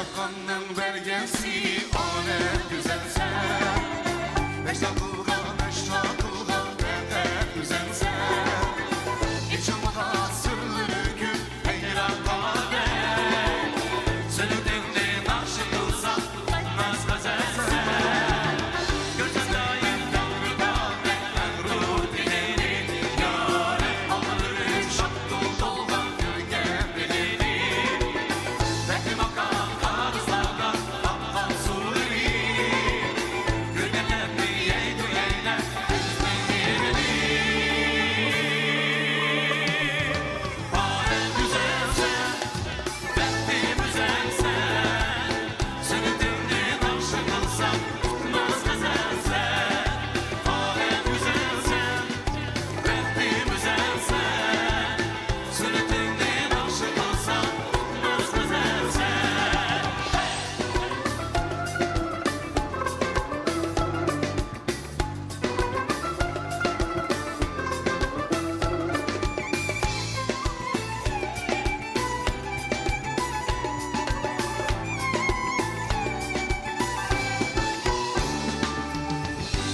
Yakanın vergesi ane güzel sen. Beş takılgan benden güzel sen. İçimde sırrı gül heyran kade. Sönüdüğünde nakşı kılsam tutmaz gazel sen. Gözündeyim yavru kahvetten ruh dilerim. Yâre alırım şattıl dolgan gölgen bilirim. Benim akan karızlardan akkan sularım. Güneler bir yeydu yeyler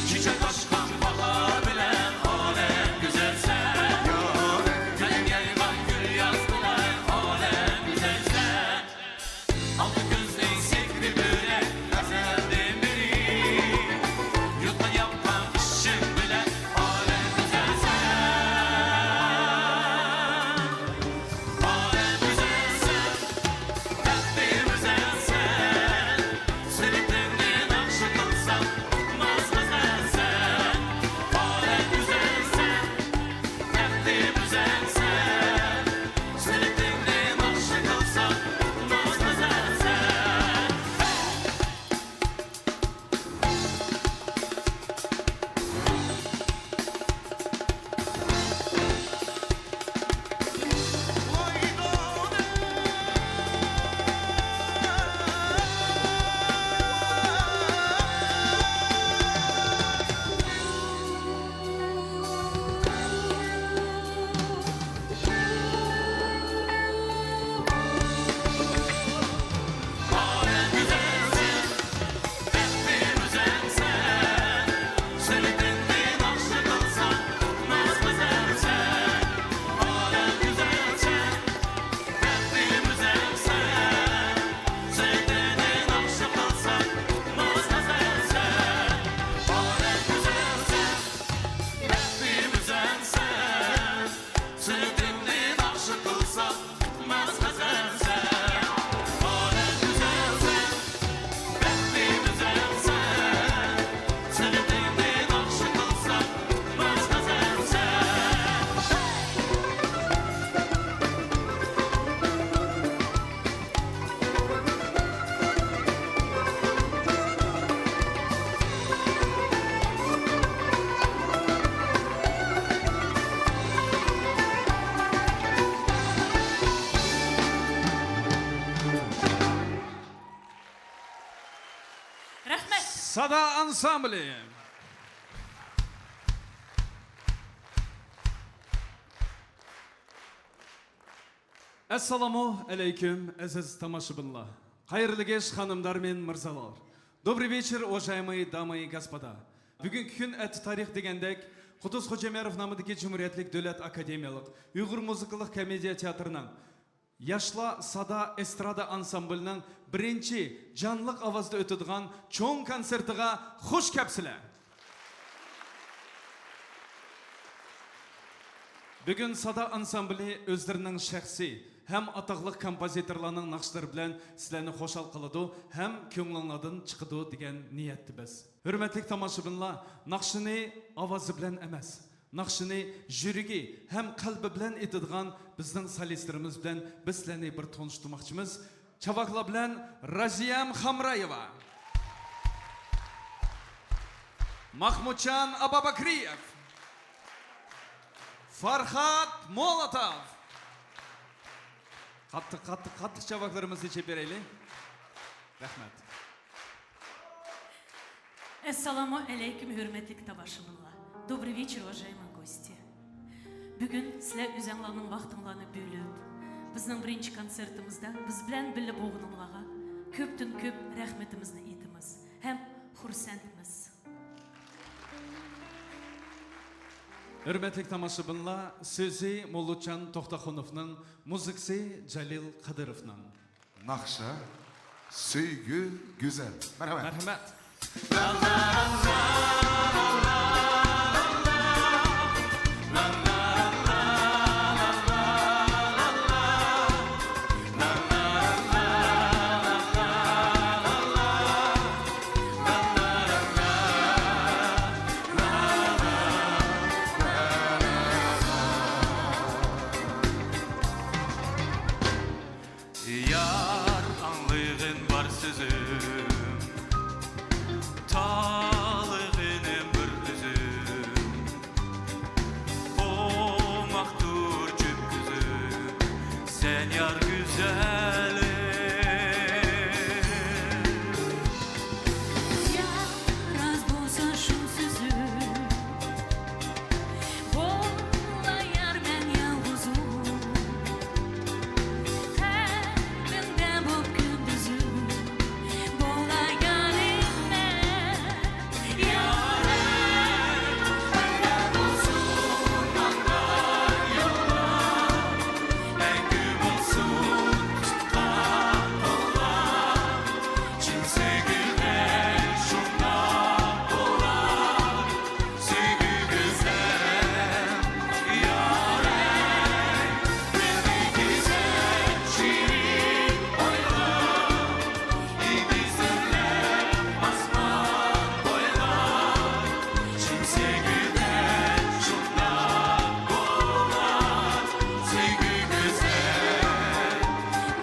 çiçek aşkan bahar bilen alem güzel sen. Benim yaygan gül yaz bilen alem güzel sen. Altı gözlü sikri böyle ezelden beri. Yutma yapma işim bilen alem güzel sen. Alem güzel sen, kalbim güzel sen. Sürüklerinin akşı kılsam tutmaz gazel sen. Alem güzel sen, kalbim güzel sen. Sürüklerinin akşı kılsam tutmaz gazel sen. Alem güzel sen, kalbim güzel sen. Sürüklerinin akşı kılsam tutmaz gazel sen. Alem güzel sen, kalbim güzel sen. Sürüklerinin akşı kılsam tutmaz gazel sen. Alem güzel sen, kalbim güzel sen. Sürüklerinin akşı kılsam tutmaz gazel sen. Alem güzel sen, kalbim güzel sen. Sürüklerinin akşı kılsam tutmaz gazel sen. Рахмет. Sada ansambli. Assalamu alaikum, aziz tomoshabinlar. Xayrli kech xonimlar men mirzalar. Добрый вечер, уважаемые дамы и господа. Bugungi kun ati tarix degandek Qudus Xo'jamerov nomidagi Cumhuriyetlik Davlat Akademiyalik Uyg'ur muzikalik komediya teatrining Yaşla Sada Estrada ansamblining birinchi jonliq ovozda o'tadigan cho'ng konsertiga xush kelibsizlar. Bugun Sada ansambli o'zlarining shaxsiy hem ataqlıq kompozitorlarning naqshlari bilan sizlarni xo'shal qiladi, hem ko'nglinglardan chiqadi degan niyatda biz. Hurmatli tomoshabinlar, naqshini ovozi bilan emas, naqshini yuragi hem qalbi bilan etadigan bizning solistlarimiz bilan biz sizlarni bir tanishtirmoqchimiz. Chavaqlar bilan Raziyam Xamrayeva, Mahmudjon Ababakriyev, Farhad Molotov. Qattiq chavaqlarimizni ichib beraylik. Rahmat. Assalamu alaikum, hürmetli tomoshabinlar. Добрый вечер, уважаемые гости. Bugün sizler özеңларның вакытыңларны бөлүп, bizning birinchi konsertimizda biz bilan birga bo'lganinglarga köptün köp rəhmətimizni etimiz. Hem xursandmiz. Hürmetlik tamaşabınlar, sözü Molutcan Toxtaxonov'ның, muzikası Jalil Qadirov'ның. Nakşa, söygü, güzel. Merhaba. Merhamet. Yar anlığın var sözüm, talığının bir üzüm. O maktur cüp güzüm, sen yar güzelim. Yaraz bolsa şu sözüm, bola yar ben yalnızım. Kalbimde bu gündüzüm, bola yarim ben. Yarim benden olsun mangal yollar, Engin olsun tutkan kollar, çin sevgide şunda dolar, sevgi güzel, yâre, beni güzel, şirin oylar, yıldızlar, asman boylar, çin sevgide şunda dolar, sevgi güzel,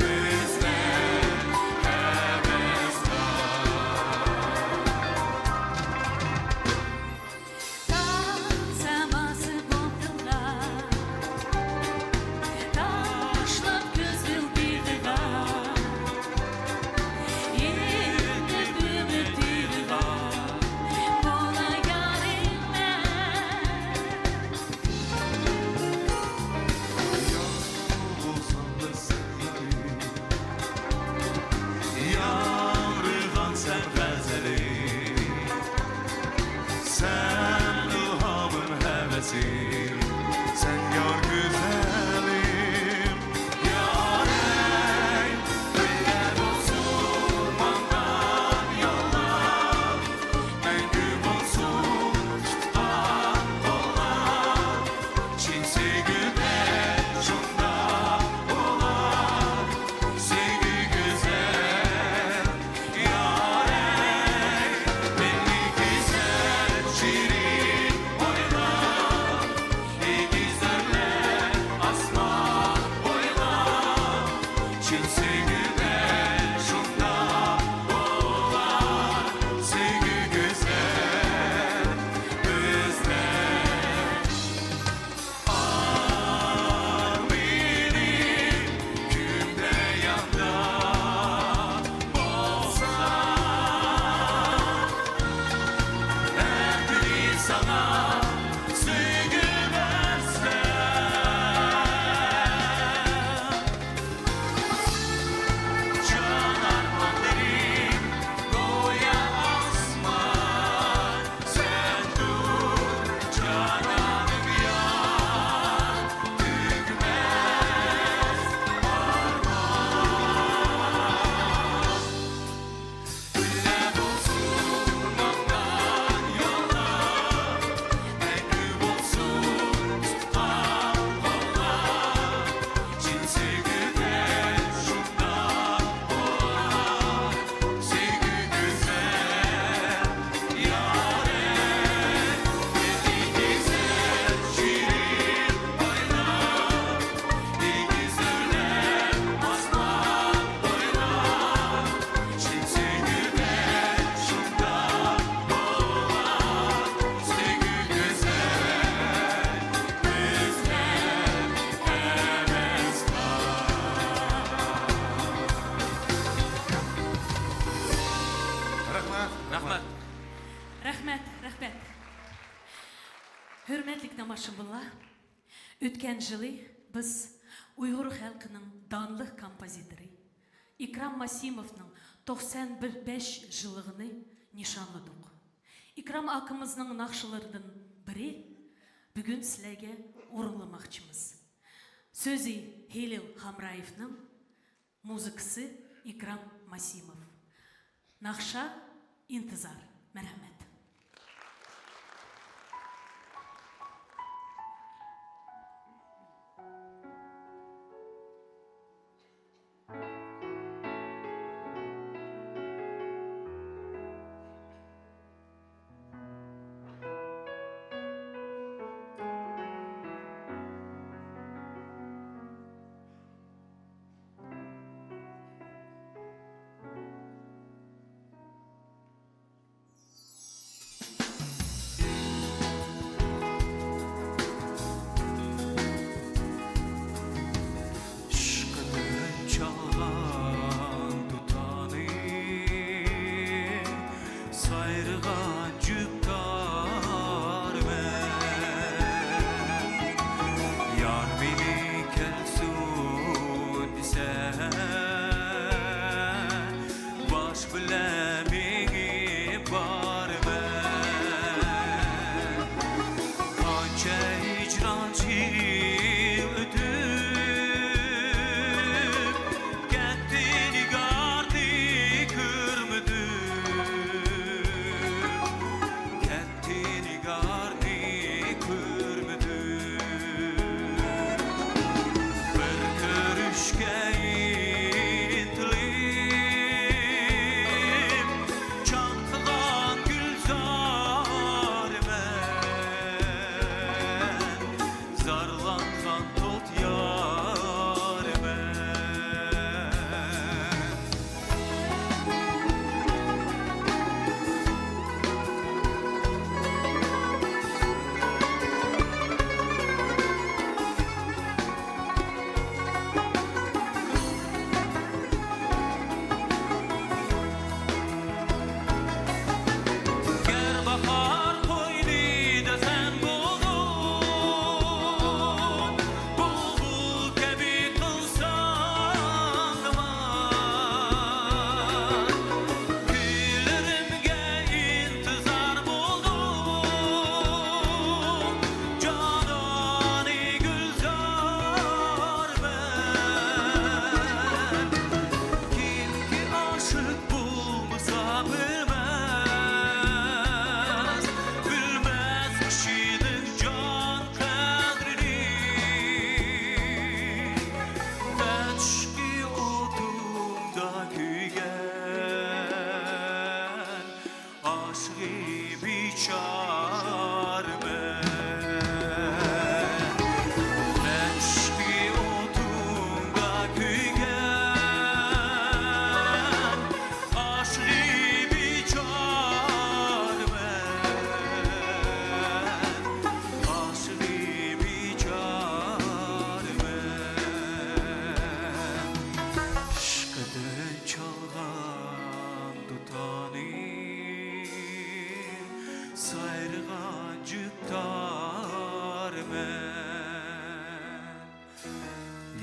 bizden hevesler. Tasaması boptular, taşlap gözül bir divar. Yedi ümit var, bola yarim ben. Olsan da sevgilim, yağrıgan sen gazelim, sen ilhamın hevesim, sen yar güzelim, yarey, eller olsun mangan yollar, engin olsun tutkan kollar, çin sevgide şunda olar, sevgi güzel, yarey, belli güzel, şirin oynar, yıldızlar, asman boylar, çin sevgide şunda olar, sevgi güzel, bizden. Aminim kimde yanda olsa, erkeli sana sevgi versen, can armağanlarım doya asman, sen dur cananım yan, tükmez Güller olsun mangan yollar, engin olsun tutkan kollar, çin sevgide şunda olar, sevgi güzel, yâre, belli güzel, şirin oynar, yıldızlar, asman boylar, çin sevgide şunda olar, sevgi güzel, bizden heves Rahmet. Рәхмәт. Hürmetlik тамашабынлар, өткән жылы biz Uyghur халкының данлы композиторы, İkram Масимовның 95 жылығыны нишанладық. İkram akımızның нақшылардың бірі бүгін сіләге орынламақчымыз. Сөзі Хелил Хамраевның, музыкасы İkram Масимов. Нақша интизар. Мәрхәмәт.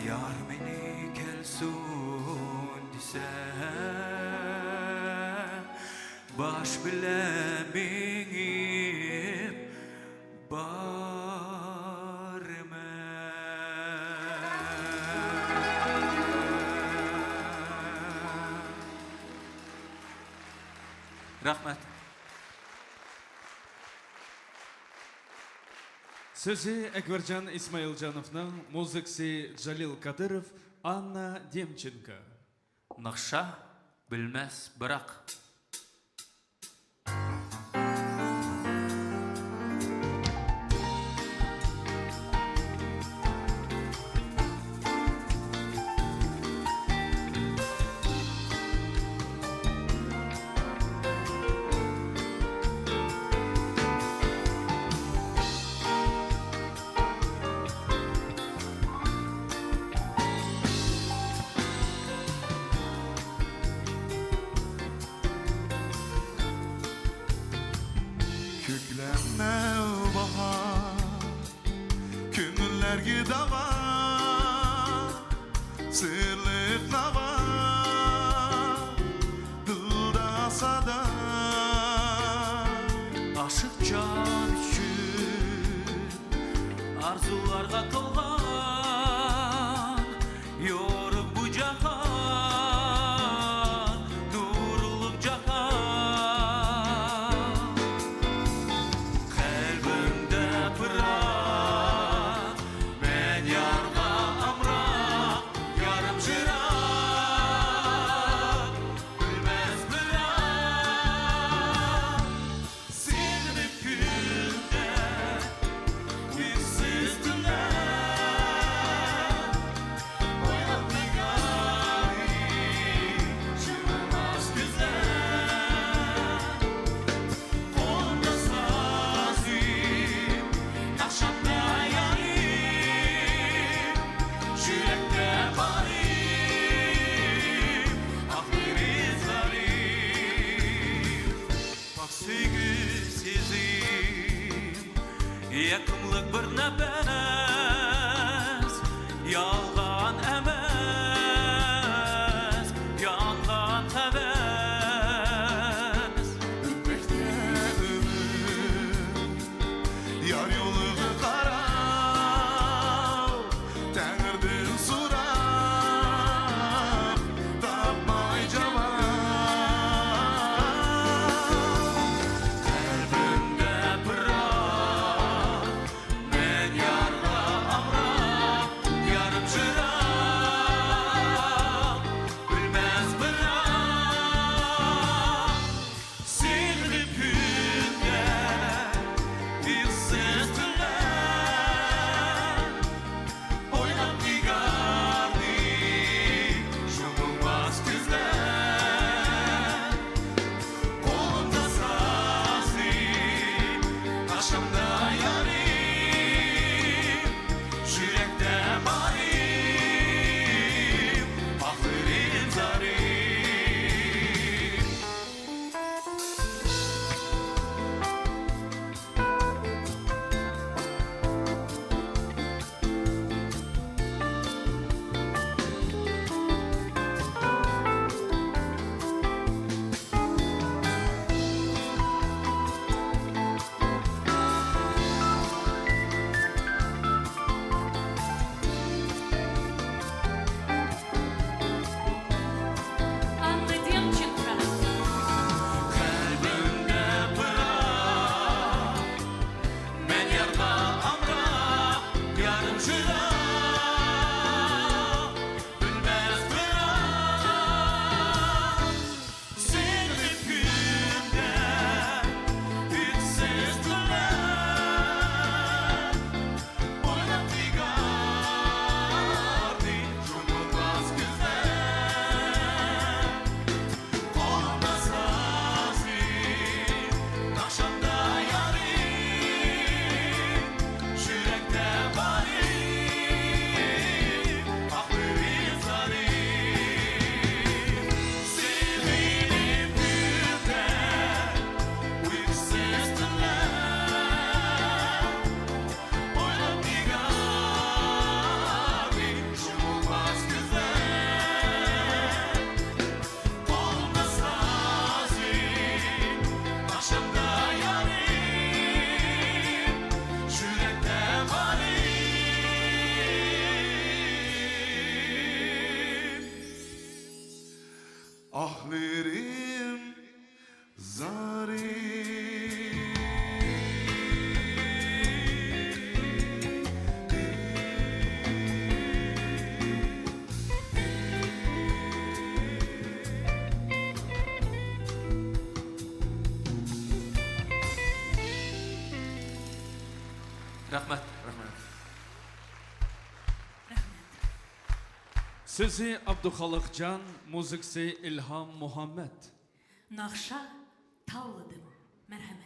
Yar beni kelsun dise baş bile minip barme. Rahmet. Сөзі Әкбержан Исмаилжановның, музыкасы Джалил Кадыров, Анна Демченко. Нақша білмәс бірақ. Köklenme bahar, köngüllerge dava, sırlık nava, ahlerim zari. Rahmet. Sizi Abduxaliqcan, muzikasi İlham Muhammed. Naqşa tavladım. Merhamet.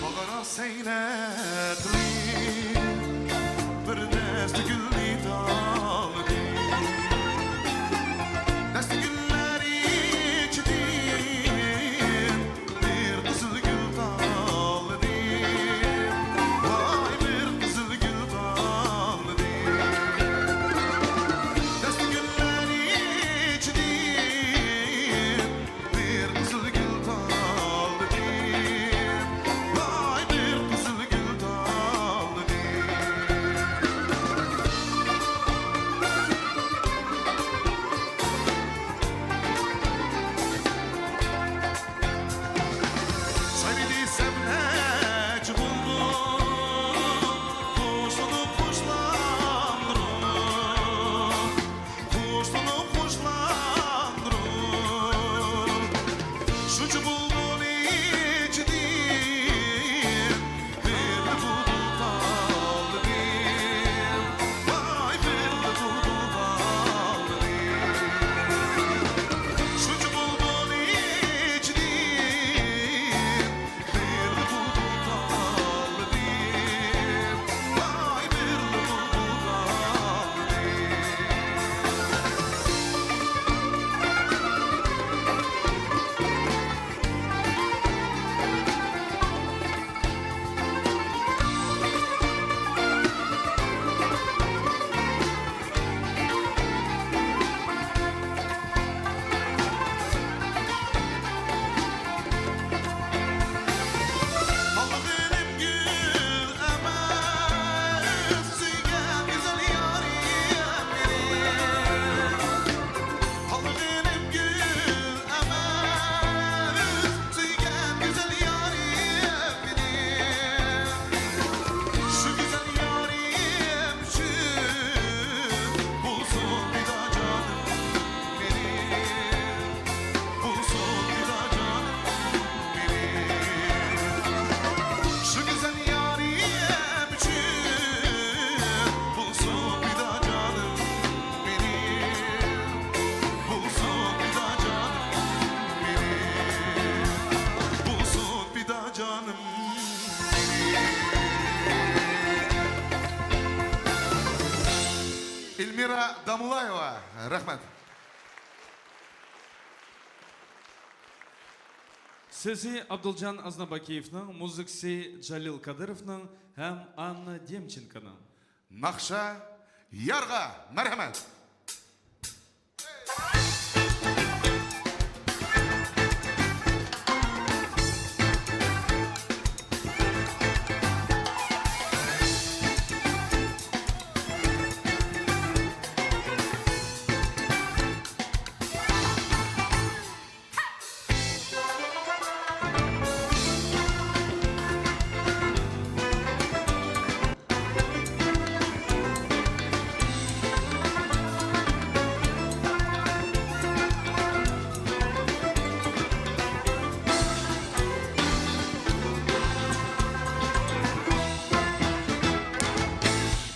Bagara seyletli bir dest gülli daldı. Dest gülleri içtim, bir kızıl gül daldı. Vay bir kızıl gül daldı. Dest gülleri içtim, bir kızıl gül daldı. Vay bir kızıl gül daldı. Sevdi sevnek buldum, kuşlanıp kuşlandırım, kuşlanıp kuşlandırım. Şucu buldum içtim, bir de buldum daldım. Vay bir de buldum daldım. Şucu buldum içtim, bir de buldum daldım. Vay bir de buldum Allah'ım gül emez, sünger güzel yarim benim. Allah'ım gül emez, sünger güzel yarim benim. Şu güzel yarim için bulsun bir daha canım benim. Bulsun bir daha canım benim. Şu güzel yarim için bulsun bir daha canım benim. Bulsun bir daha canım benim. Bulsun bir daha canım benim. Elmira Damulayeva, rahmet. Sizi Abdulcan Aznabakiyevning, muzikasi Jalil Kadirovning ham Anna Demchenkoning. Naqşa yarga, merhamet.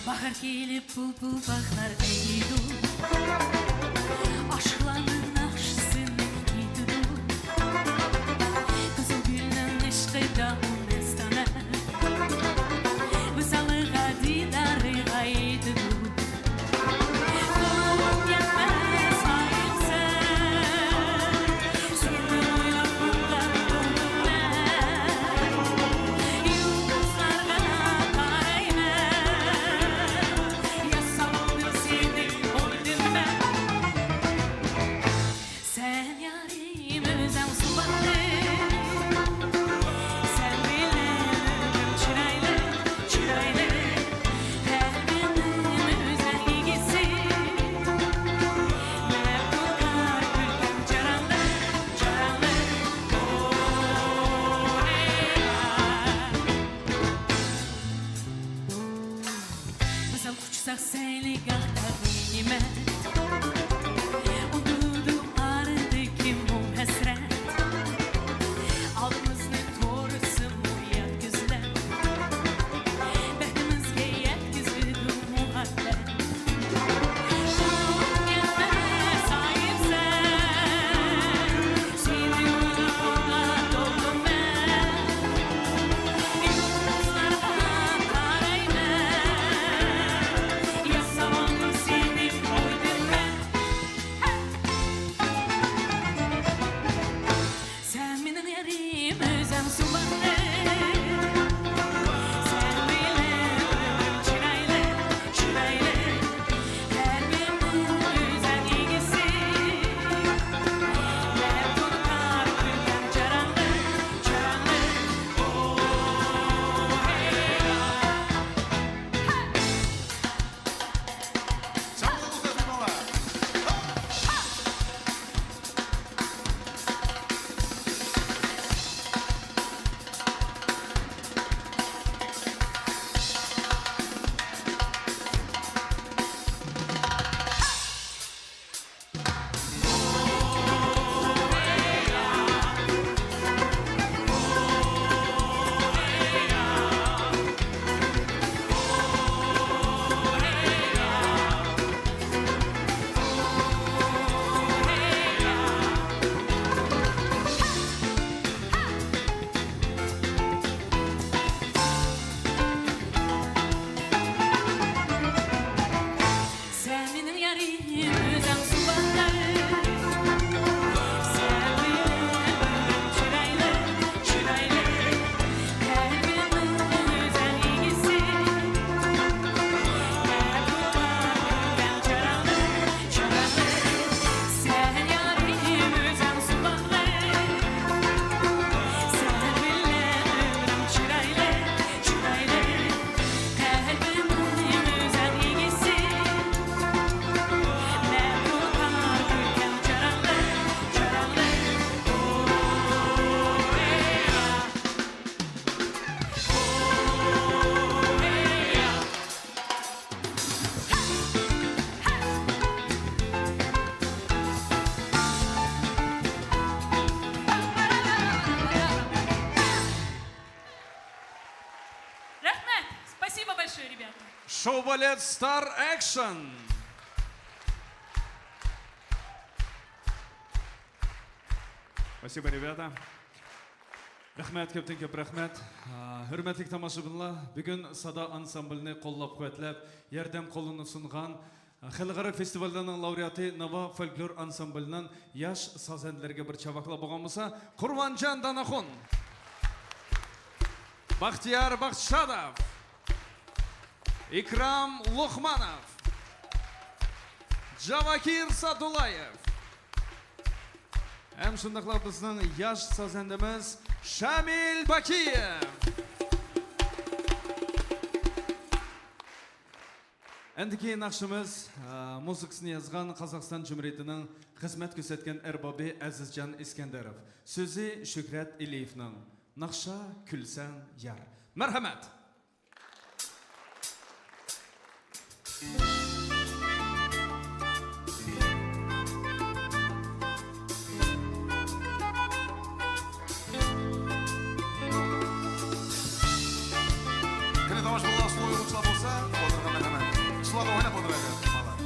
Bahar kelip pul pul baklar eydu. Aşklarının nakşısını giydu. Kızıl gülün ışkıda umestana. Misalı gadi darı gaydu. nimet Unudu ardaki bu hasret Alımızın torusu muhyat güzler Behtimizge yetkizdi muhabbet Gelme sahipsen Seni ona doldum ben Yıldızlardan karaymen Yasamanı sildim koydum ben Sen benim yerim özem sulandı Sen bile çırayla çırayla Kalbimin özen ilgisi Ver kurtar gülden çaranlı çaranlı Sağ olun firmalar. Sen benim yarim özem sulandı Sen bile çırayla çırayla Kalbimin özen ilgisi Ver kurtar gülden çaranlı çaranlı Sen yarim özem sulandı Sen bile çırayla çırayla Kalbimin özen ilgisi Ver kurtar gülden çaranlı çaranlı Рахмет! Спасибо большое, ребята! Шоу-балет Star Action. Спасибо, ребята. Рахмет, көптен көп рахмет. Hürmetlik тамашыбынлар, бүгін Сада ансамбльні қоллап қуәтләп, ярдәм қолыны сұнған Халықаралық фестивальдің лауреаты Нова фольклор ансамбльнің яш сазенділерге бір чабақла болғанмыса, Құрванжан Данахон, Бахтияр Бахтшадов, Икрам Лухманов, Джавакир Садулаев. Әм шындақлар біздің яш сазендіміз Шамил Бакиев. Әндіке нақшымыз музыкасын язған Қазақстан Жұмретінің қызмет көрсеткен әрбабы Әзізжан Искендеров. Сөзі Шүкрет Илиевның Нақша күлсәң яр. Мәрхәмәт! Кені тамаш болла слой ұлықшылар болса, отырған мәхәмәт. Слада ойнап отырайық, firmalar.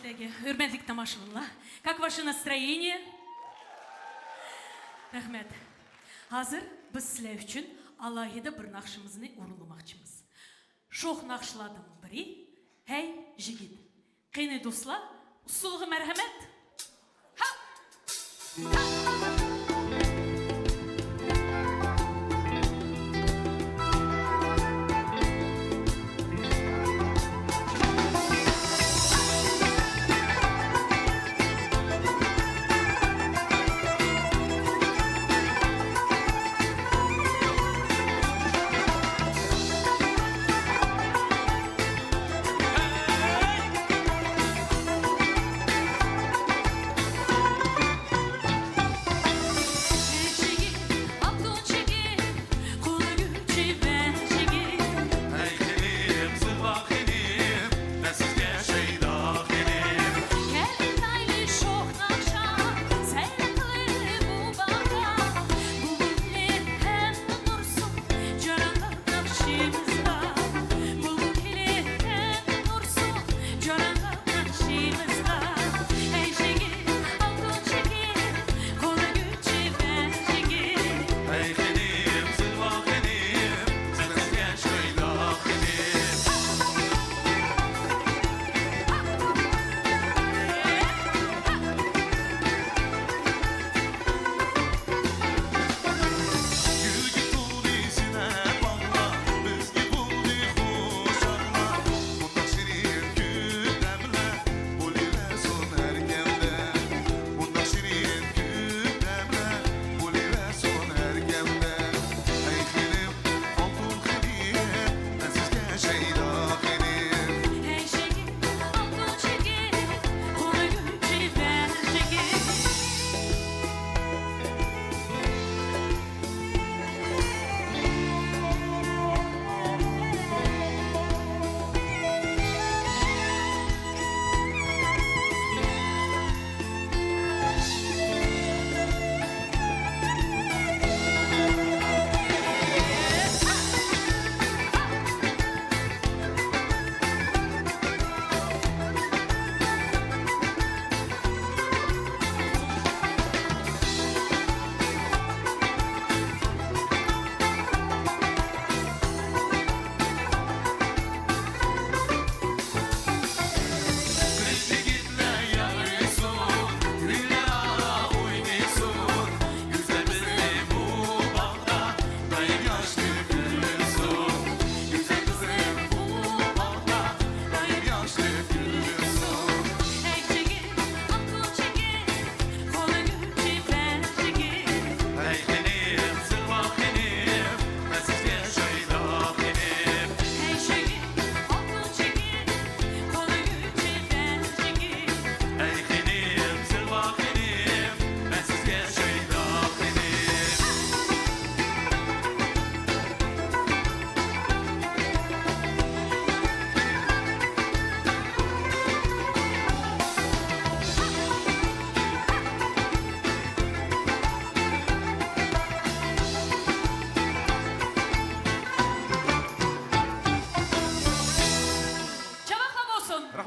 сіздерге, hürmetlik тамашылар. Как ваше настроение? Рахмет. Hazır biz sizler üçün alayida bir naqşımızını uğurlamakçımız. Şox naqşladım biri, hey jigit. Qeyni dostlar, usulğu merhamet. Ha!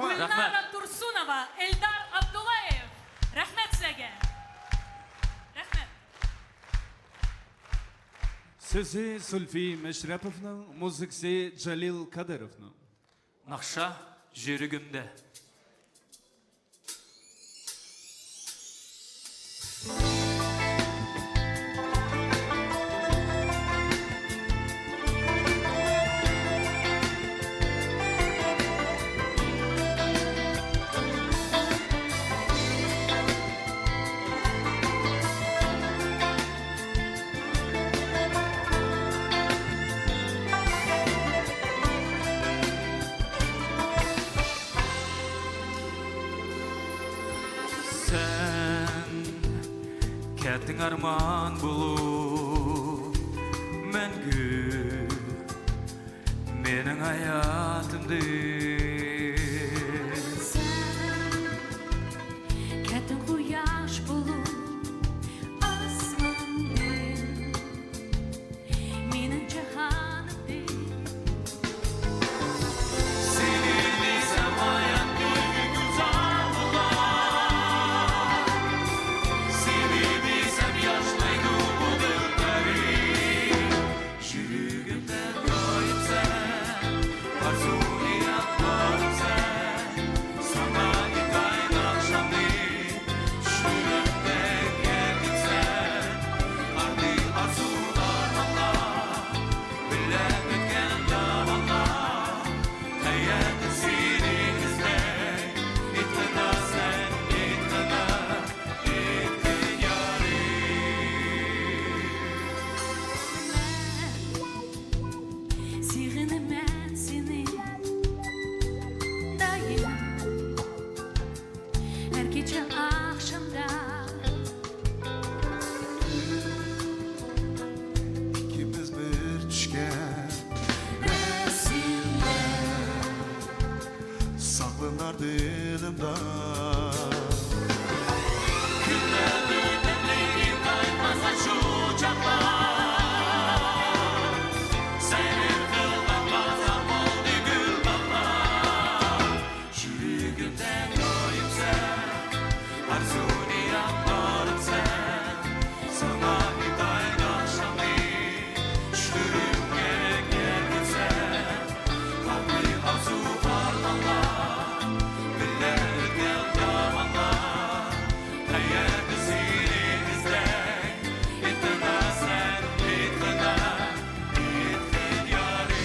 Gulnara Tursunova, Eldar Abdullayev. Rahmet sizlerge. Rahmet. Сөзі Сүлфи Мәшрәповның, музыкасы Джалил Кадыровның. Нақша жүрегімде. Кәттің арман болу мәңгі менің аятымды Кәттің құяш болу асманды менің жаһанымды Seninle semayan bir güzel dilimde Günlerdir demleyip kaytmasa şu çaplar Seyir kıldan bazam oldu gül baklar Yürügümde doyup sen Arzuni yaparım sen Sana hidayet akşamı Şürümge geldin sen Kalbi arzu armanlar Millet gel damanlar Hayat izinizde İtmezsen itmeden İtkin yarim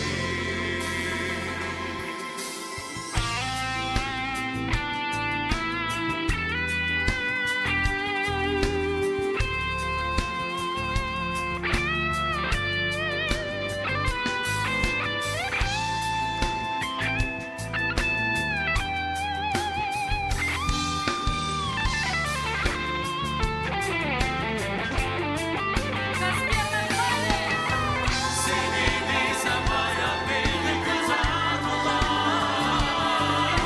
Seni bilsem hayal beni kızar olar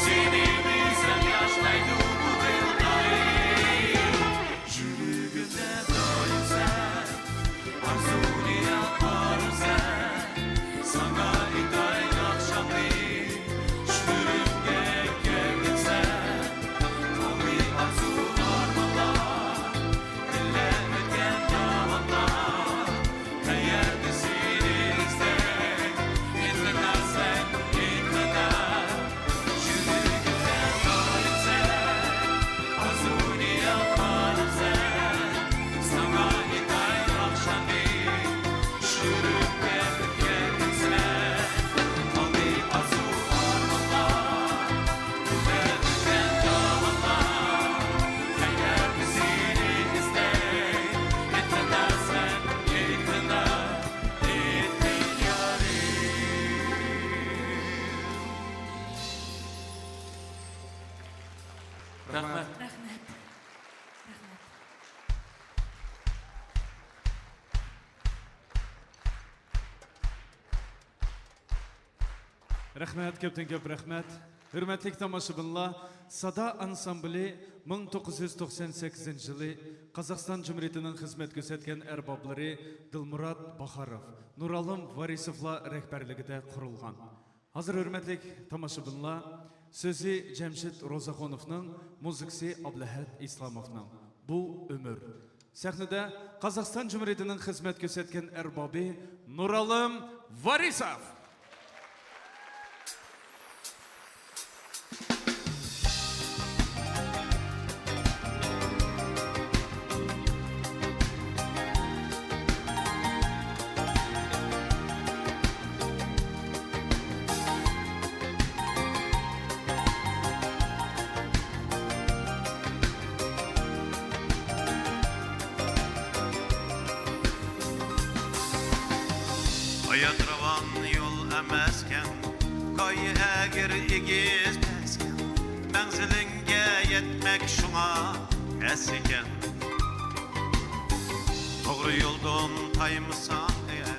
Seni bilsem yaşlaydı bu kıldayım Yürügümde doyum sen Arzuni yaparım sen Sana hidayet akşamı Şürümge geldin sen Kalbi arzu armalar Dinlemeden davanlar Hayat izinizde İtmezsen itmeden Yürügümde doyum sen Arzuni yaparım sen Sana hidayet akşamı Şürümge geldin sen Kalbi arzu armalar Dinlemeden davanlar Hayat izinizde İtmezsen itmeden İtkin yarim Rahmet Рәхмәт. Рәхмәт. Рәхмәт, көптен көп рәхмәт. Hürmetlik тамашыбынлар, Сада ансамблі 1998 жылы Қазақстан Жұмриетінің қызмет көрсеткен әрбаблары Дылмұрат Бахаров, Нуралым Варисовла рәхбәрлігіде құрылған. Hazır hürmetlik тамашыбынлар, сөзі Жәмшит Розахоновның, музыкасы Аблахат Исламовның. Бұл өмір. Сәхнеде Қазақстан Жұмриетінің қызмет көрсеткен әрбабы Нуралым Варисов. Hayat ravan yol emezken Kayı eğer igizmezken Menzilinge yetmek şuna esiken Doğru yoldan taymısa eğer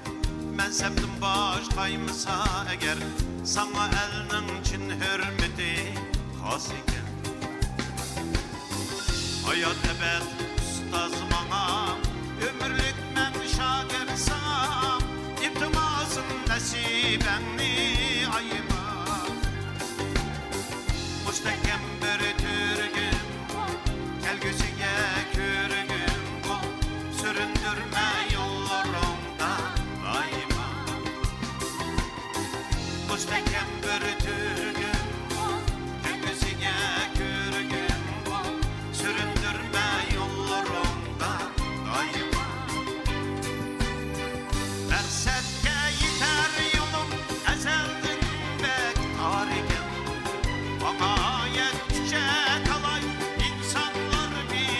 Menseptin baş kaymısa eğer Sana elinin için hürmeti has iken Hayat ebed ustaz bana Ömürlük men şagir sana İptimasın nesibenni ayıma Müstekem bir türgün Kelgüsüge kürgün Süründürme yollarında daima Müstekem bir türgün Kelgüsüge kürgün Süründürme yollarında daima Mersetke yeter yolum ezelden bek tariken Bana yetişe kalay insanlar bir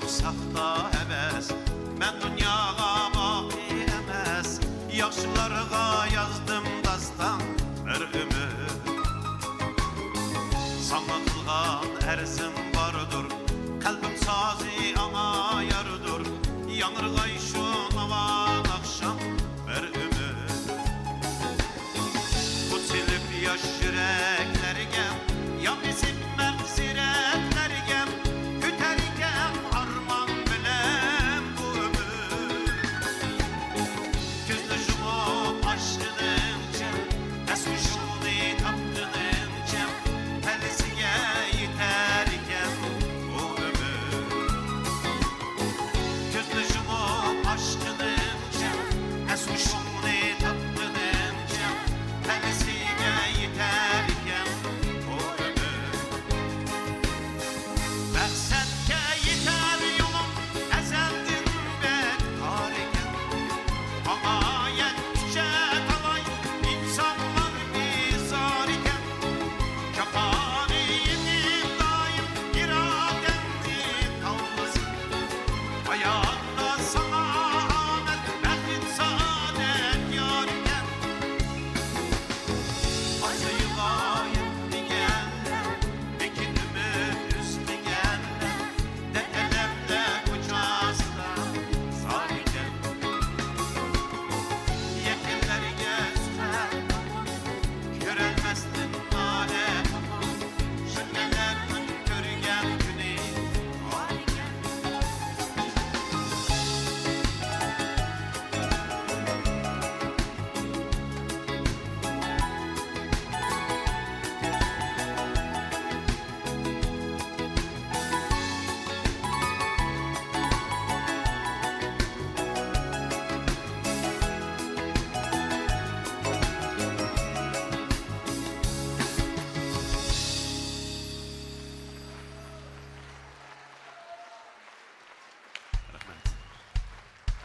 Çok safta heves Ben dünyaya baki emes Yaşlılarga yazdım dastan bir ümit Sana kılgan erzim vardır Kalbim sazi ana yarıdır Yanırgay şu navan akşam bir ümit Bu silip yaş yüreklerge Ya bizim menziretlerge Hüterken arman bilem bu ömür Gözlü şumu açtığınca Esmişuni taptığınca Telisiye yeterken bu ömür Gözlü şumu açtığınca Esmişuni taptığınca Telisiye yeterken bu ömür Məqsədkə yetər yolum əzəldin bək tariqən Ağayət tükə talay insanlar bizarikən Kəpariyetin daim iradəndi qalmasın Hayatda sana aməd bəxtin saadət yarikən Acıyı gayet digənlər Ekin ümit üst digənlər Dəqələmdə ucasda sarikən Yekillər gəzlər Görəlməzdin nalə Şünnələrin görgən günü harikən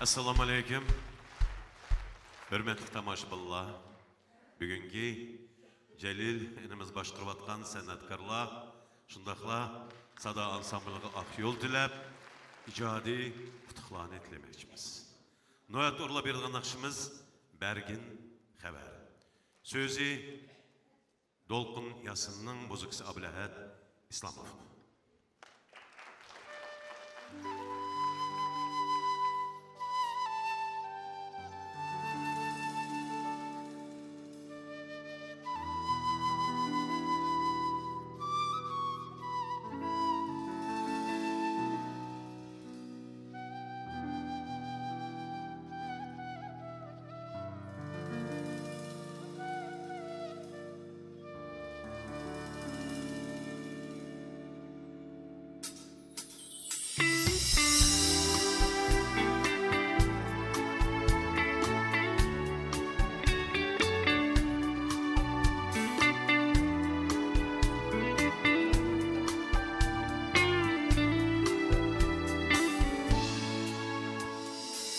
Assalamu alaikum. Hürmetli tomoshabinlar. Bugungi Jalil inimiz boshqarib atgan san'atkorlar, shundaqla sada ansambliga oq yo'l tilab, ijodiy qutuqlarni tilamoqchimiz. Noyat o'rlab bergan naqshimiz Bergin xabar. So'zi Dolqin Yasinning muzikasi Ablahat Islomov.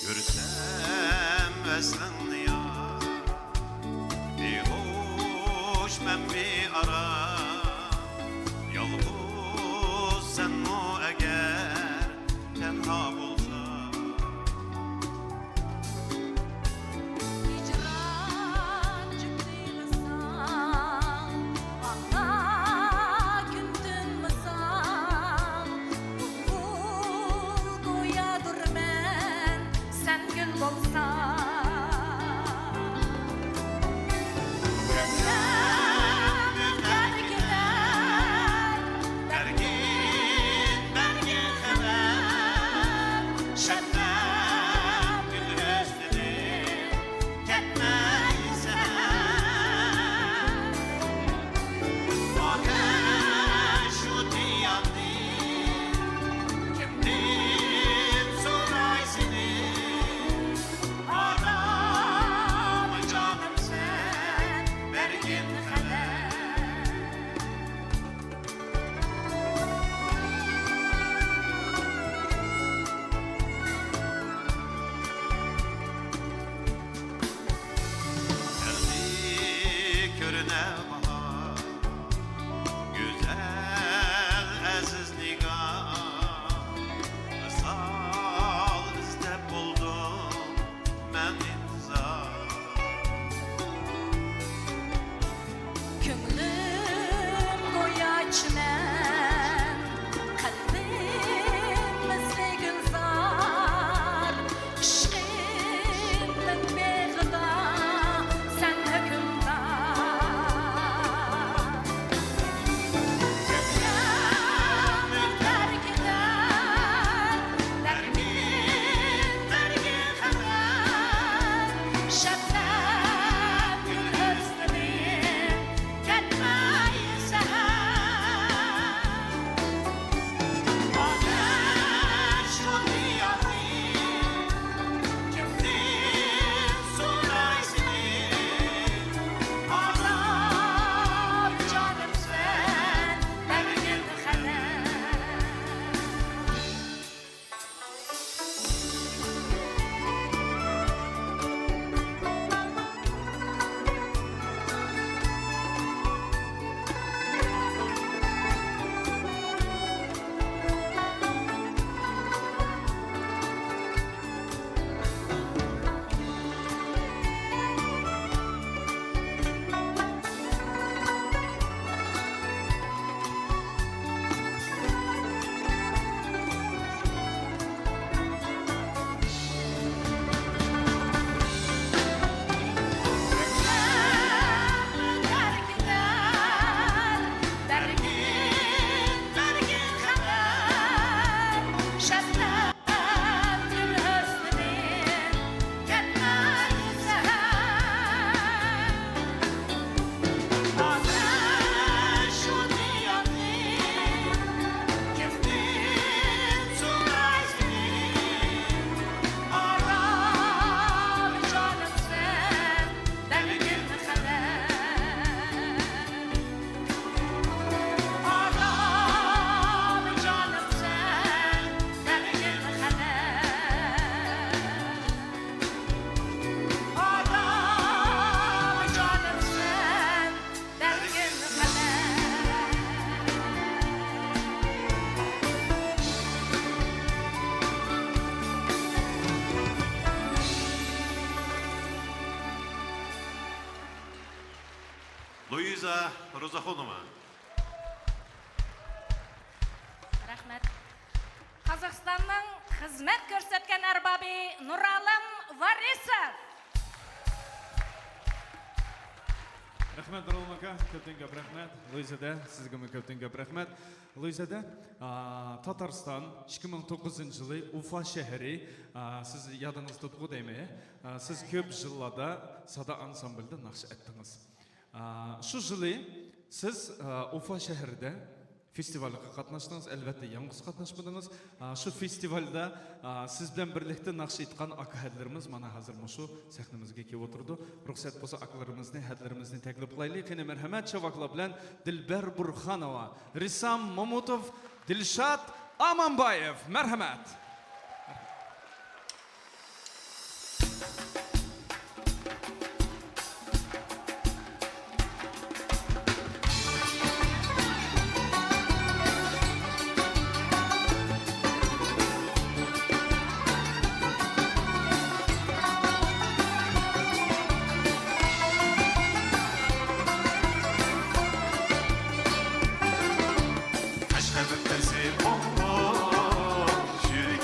Görsem veslenli ya Bir hoş ben bir ara Yalnız sen o eğer tenha bulsa Hicran çıktıysan Bana gündün mısan Bul doyadır men Sen gül bolsan Gönlüm öter gider içmen kalbimizde gülzar aşkımın mehda sen hükümdar Gönlümün terk eder dermin dergi kadar şebnem gül hüsnünin gelmeyi seher Ateş o diyarın kimdir suraysın Ağlar canım sen dergin kader Gönlümün terk eder dergin dergin kader şebnem gül hüsnünin gelmeyi seher Ateş o diyarın kimdir suraysın Ağlar canım sen dergin kader Ağlar canım sen dergin kader Ağlar canım sen dergin Luiza Rozaxonova. Рахмет. Қазақстанның қызмет көрсеткен арбабы Нұралым Варисов. Рахмет, Нұралым ака, көптен көп рахмет. Луизада, сізге көптен көп рахмет. Луизада, Татарстан 2009 жылы Уфа шәһәрі, сіз ядыңыз тұтқу дейме, сіз көп жыллада сада ансамбльді нақшы әттіңіз. Шу жылы сіз Уфа шәһәрді фестивальға қатнаштыңыз, әлбәтте яңғыз қатнашмадыңыз. Шу фестивальда сіз білен бірлікті нақшы етқан ака хәдлеріміз мана хазыр мұшу сәхнімізге кеп отырды. Рұқсат болса акаларымызны, хәдлерімізні тәкліп қылайлы. Кені мәрхәмәт шавақла білен Дилбәр Бурханова, Рисам Мамутов, Дилшат Аманбаев. Мәрхәмәт. Aşk hep tersi olur, şirin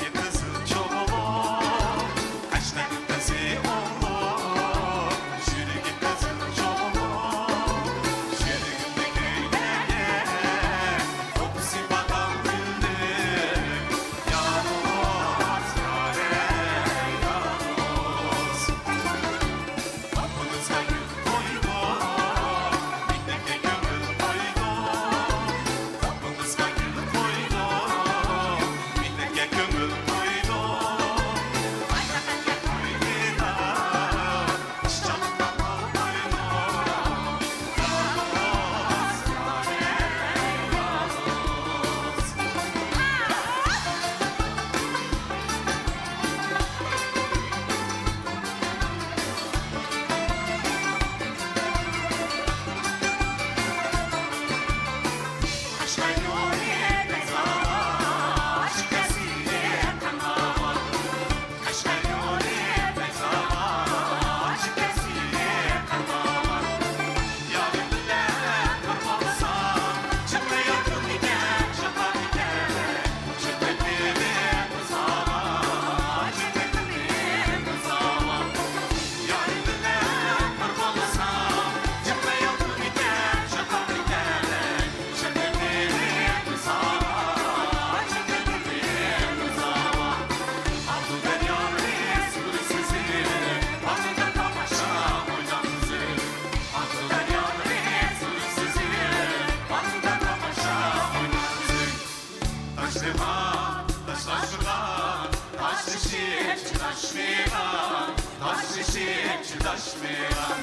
taşmayan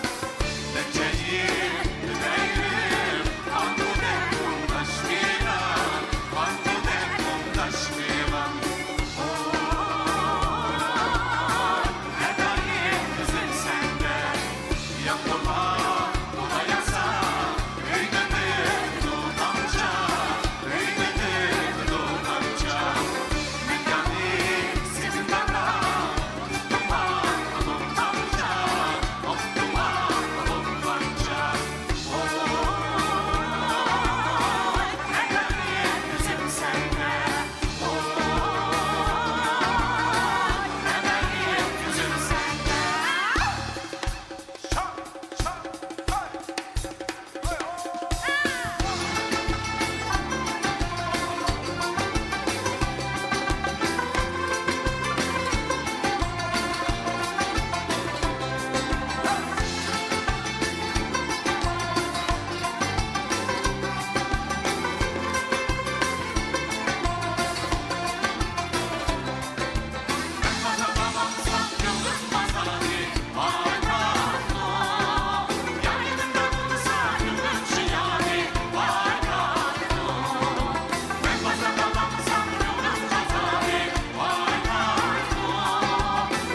Leceyim, lüleyim Kandu dekum taşmayan Kandu dekum taşmayan Hedayim kızım sende Yapma, dolayasa Öydedir donanca Öydedir donanca Mekanı sizin bana Duman, donanca Of duman, donanca Hedayim kızım sende Hedayim kızım sende Şak, şak, hay. Hay, oh.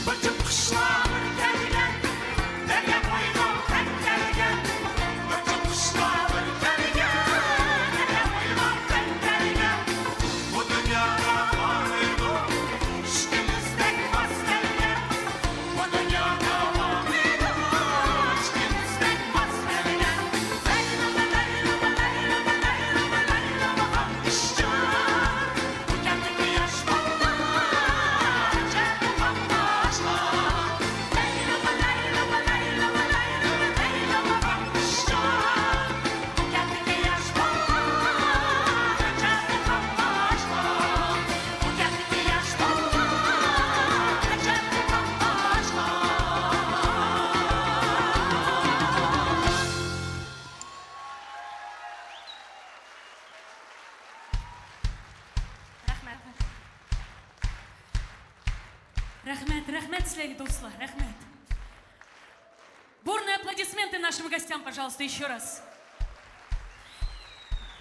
Bütün kuşlar gelgen, derya boydan tek gelgen. Bütün kuşlar gelgen, derya boydan tek gelgen. Bu dünyada var mıydı, işkimizden vaz gelgen. Bu dünyada var mıydı, işkimizden vaz gelgen. Leyla'ma, leyla'ma, leyla'ma, leyla'ma, leyla'ma bakışcan. Bu kendini yaş balla, cennet bambaşka. Leyla'ma, leyla'ma, leyla'ma, leyla'ma, leyla'ma bakışcan. Bu kendini yaş balla, cennet bambaşka. Bu kendini yaş balla, cennet bambaşka. Рахмет. Рахмет, сілерге достар, рахмет. Бурные аплодисменты нашим гостям, пожалуйста, еще раз.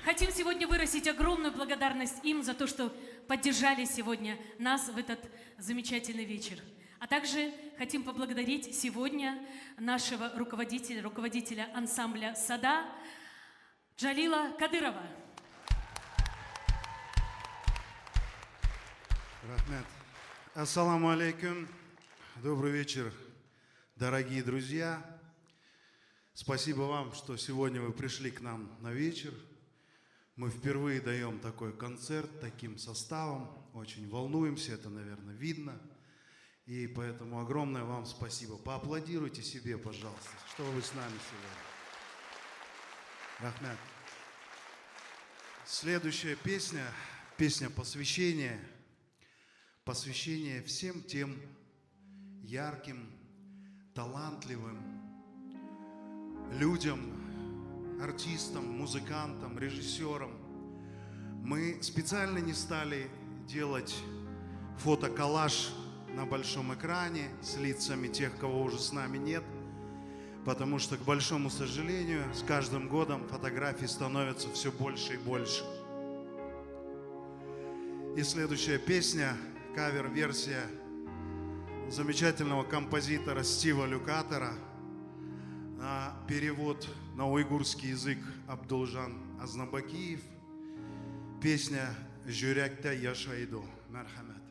Хотим сегодня выразить огромную благодарность им за то, что поддержали сегодня нас в этот замечательный вечер. А также хотим поблагодарить сегодня нашего руководителя ансамбля «Сада» Джалила Кадырова. Рахмет. Ассаламу алейкум. Добрый вечер, дорогие друзья. Спасибо вам, что сегодня вы пришли к нам на вечер. Мы впервые даем такой концерт таким составом. Очень волнуемся, это, наверное, видно. И поэтому огромное вам спасибо. Поаплодируйте себе, пожалуйста, что вы с нами сегодня. Рахмет. Следующая песня, песня посвящения. Посвящение всем тем ярким, талантливым людям, артистам, музыкантам, режиссерам. Мы специально не стали делать фотоколлаж на большом экране с лицами тех, кого уже с нами нет, потому что, к большому сожалению, с каждым годом фотографий становится все больше и больше. И следующая песня – кавер-версия замечательного композитора Стива Люкатера на перевод на уйгурский язык Абдулжан Азнабакиев. Песня «Жүректе яшайды». Мархамат.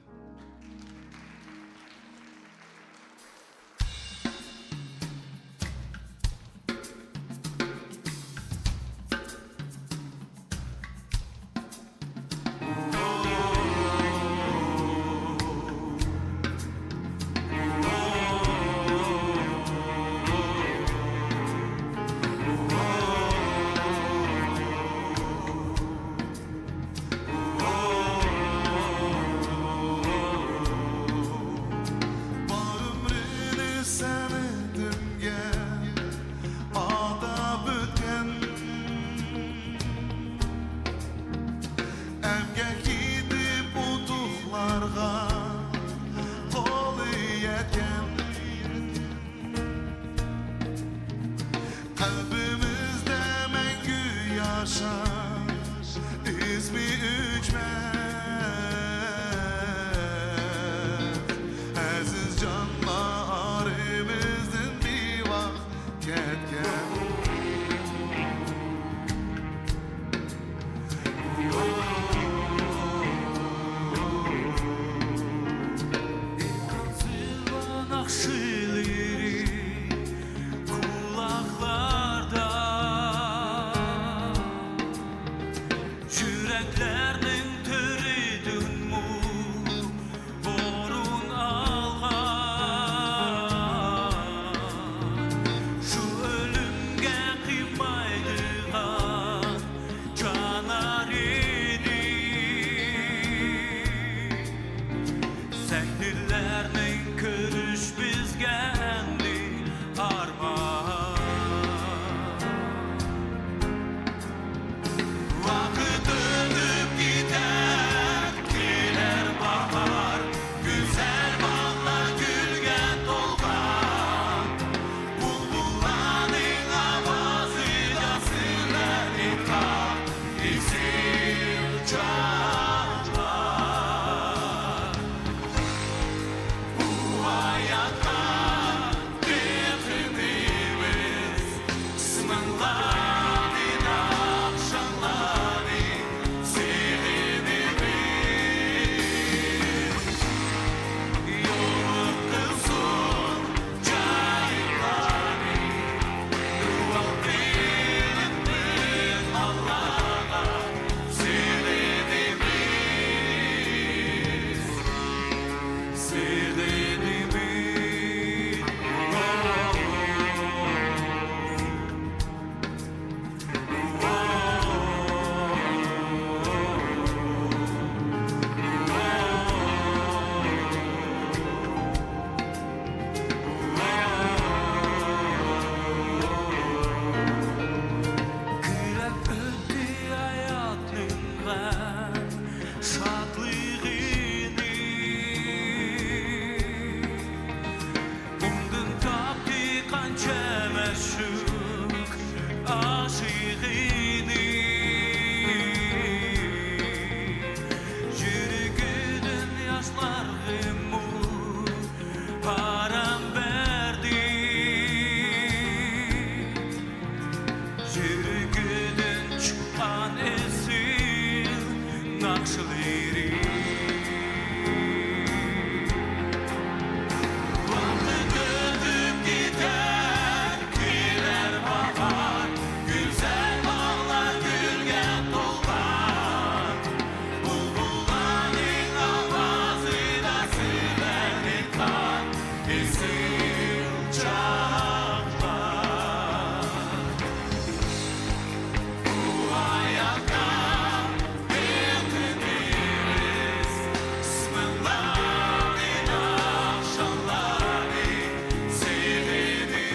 Mehdirlerinin körüş bizgendi armağan. Vakit ötüp gider, gelir bahar, güzel bağlar gülge dolgan. Bulbulların avazıyla sırları kal, isil çağlar. Bu hayatta bitirdiğimiz sınırların akşamları seviniriz. Yolun kızıl cahilleri dua bilip bir Allah'a seviniriz. Kırıp öttü hayatımdan şadlığını. Umdum taptı kanca meşhuk aşığını. Yürügünün yaşlarımı param verdi. Yürügünün çıkan esil nakşıları. Vakit ötüp gider, gelir bahar, güzel bağlar gülge dolgan. Bulbulların avazıyla sırları kan, isil çağlar. Bu hayatta bitirdiğimiz sınırların akşamları seviniriz.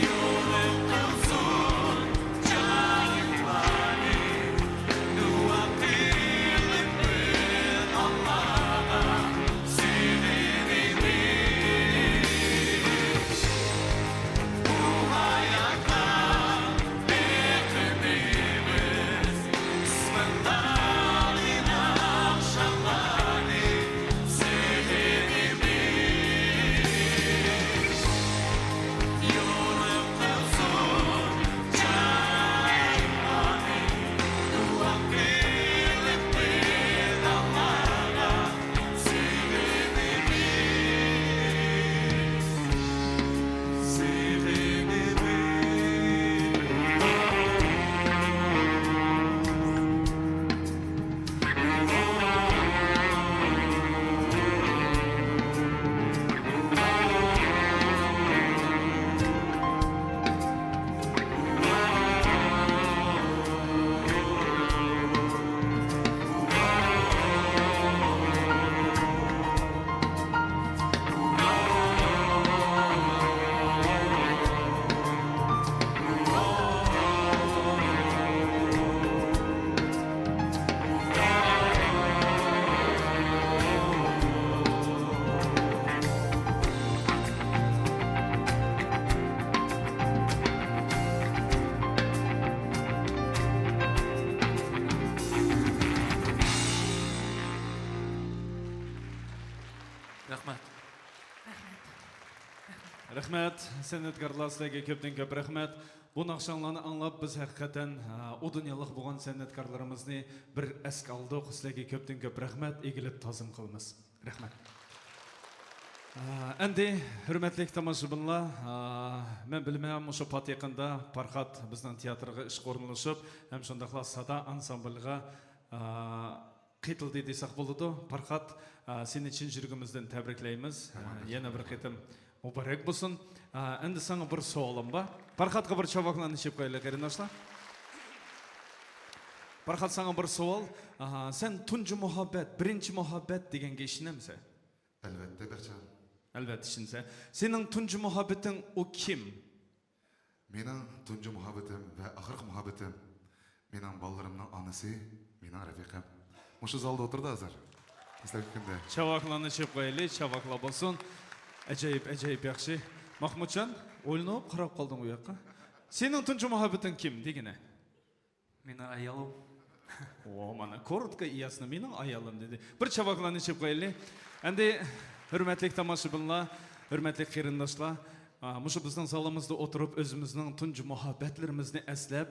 Yolun kızıl cahilleri dua bilip bir Allah'a seviniriz. Bu hayatta bitirdiğimiz sınırların akşamları seviniriz. Yolun kızıl cahilleri dua bilip bir Allah'a Rahmat. Рәхмәт, сәнәткәрләр сезгә күптән күп рәхмәт. Бу нақшанларны аңлап без хакыйкатен о дөньялык булган сәнәткәрләребезне бер әскә алдык. Сезгә күптән күп рәхмәт, игелеп тазым кылмыз. Рәхмәт. Әнди, хөрмәтле тамашачылар, мен белмәм, мошы патекында Пархат безнең театрга эш орынлашып, һәм шундыйлар сада ансамбльга кытылды дисәк булды. Пархат, син өчен җиргемездән тәбрикләймез. Яңа бер кытым мубарак булсын. Әнди саңа бер суалым бар. Пархатка бер чавакланы чыгып кайла, кариндашлар. Barkat sana bir savol. Sen tuncu muhabbet, birinci muhabbet degenge işinemize? Elbette Berçan. Elbette işinse. Senin tuncu muhabbetin o kim? Mening tunji muhabbetim ve ahirgi muhabbetim mening ballarımның anası, mening rafiqam. Mushu zalda o'tirdi hozir. Istak kunda. Çavaklarını çöp koyaylı, çavaklar bolsun. Acayip yaxshi. Mahmudcan, o'ylanib qarab qolding u yoqqa. Sening tunji muhabbetin kim degine? Meni ayolim. O mana korotga iyasini mening ayolim dedi. Bir çavaklarını çöp koyaylı. Endi hurmatli tomoshabinlar, hurmatli qarindoshlar, mushu bizning zalimizda o'tirib o'zimizning tunji muhabbatlarimizni eslab,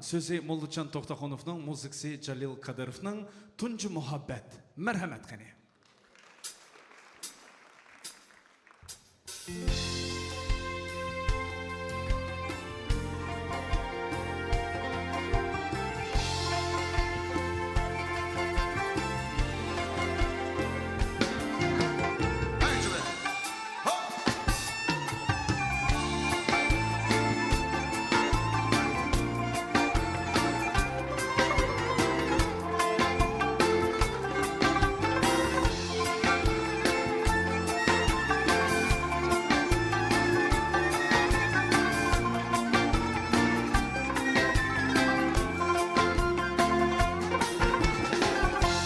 so'zi Mollajon To'xtaxonovning, muzikasi Jalil Qadirovning tunji muhabbat. Marhamat qani. Haydi şöyle. Hop.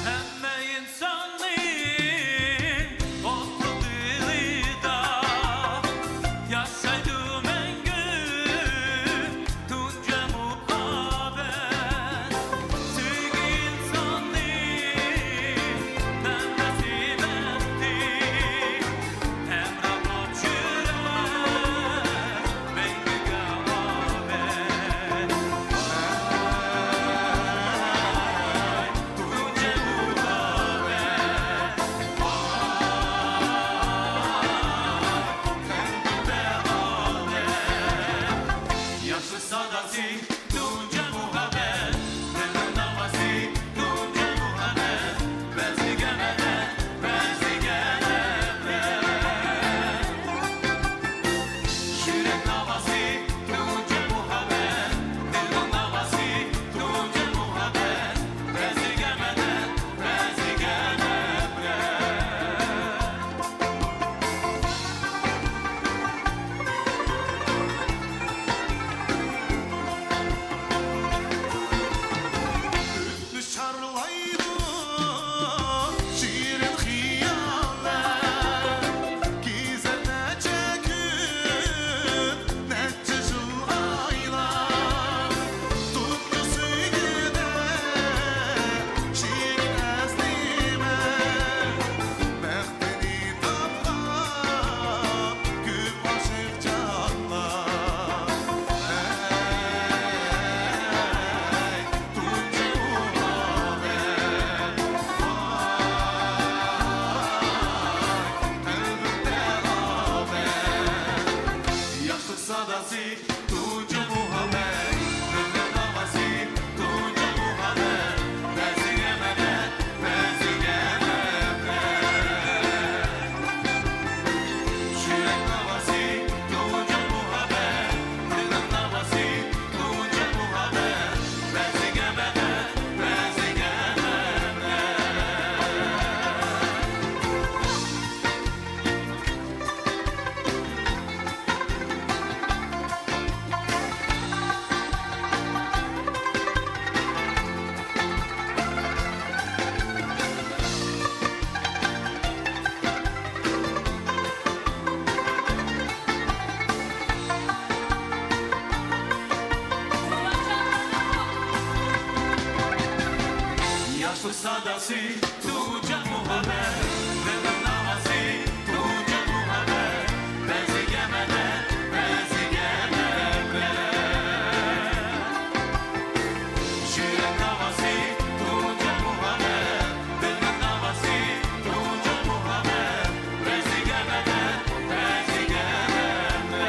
Hemme insanın otlu dilida yaşaydım engin tunca muhabbet sevgi insanın ben nasip etti emrah açılar bengi gâbet tunca Yaşlı sadası tunca muhabbet Neden davası tunca muhabbet Benzi gemede, benzi gemede Şirek davası tunca muhabbet Neden davası tunca muhabbet Benzi gemede, benzi gemede Dışarılaydı şiirin hiyaller Gizene çekip netçe yıl aylar Tuttu sevgide şiirin eslime Behtini tapar küp aşık canlar Tunca Yaşlı sadası tunca muhabbet Neden davası tunca muhabbet Benzi gemede, benzi gemede Şirek davası tunca muhabbet Neden davası tunca muhabbet Benzi gemede, benzi gemede Yaşlı sadası tunca muhabbet Neden davası tunca muhabbet Benzi gemede, benzi gemede Şirek davası tunca muhabbet Neden davası tunca muhabbet Benzi gemede, benzi gemede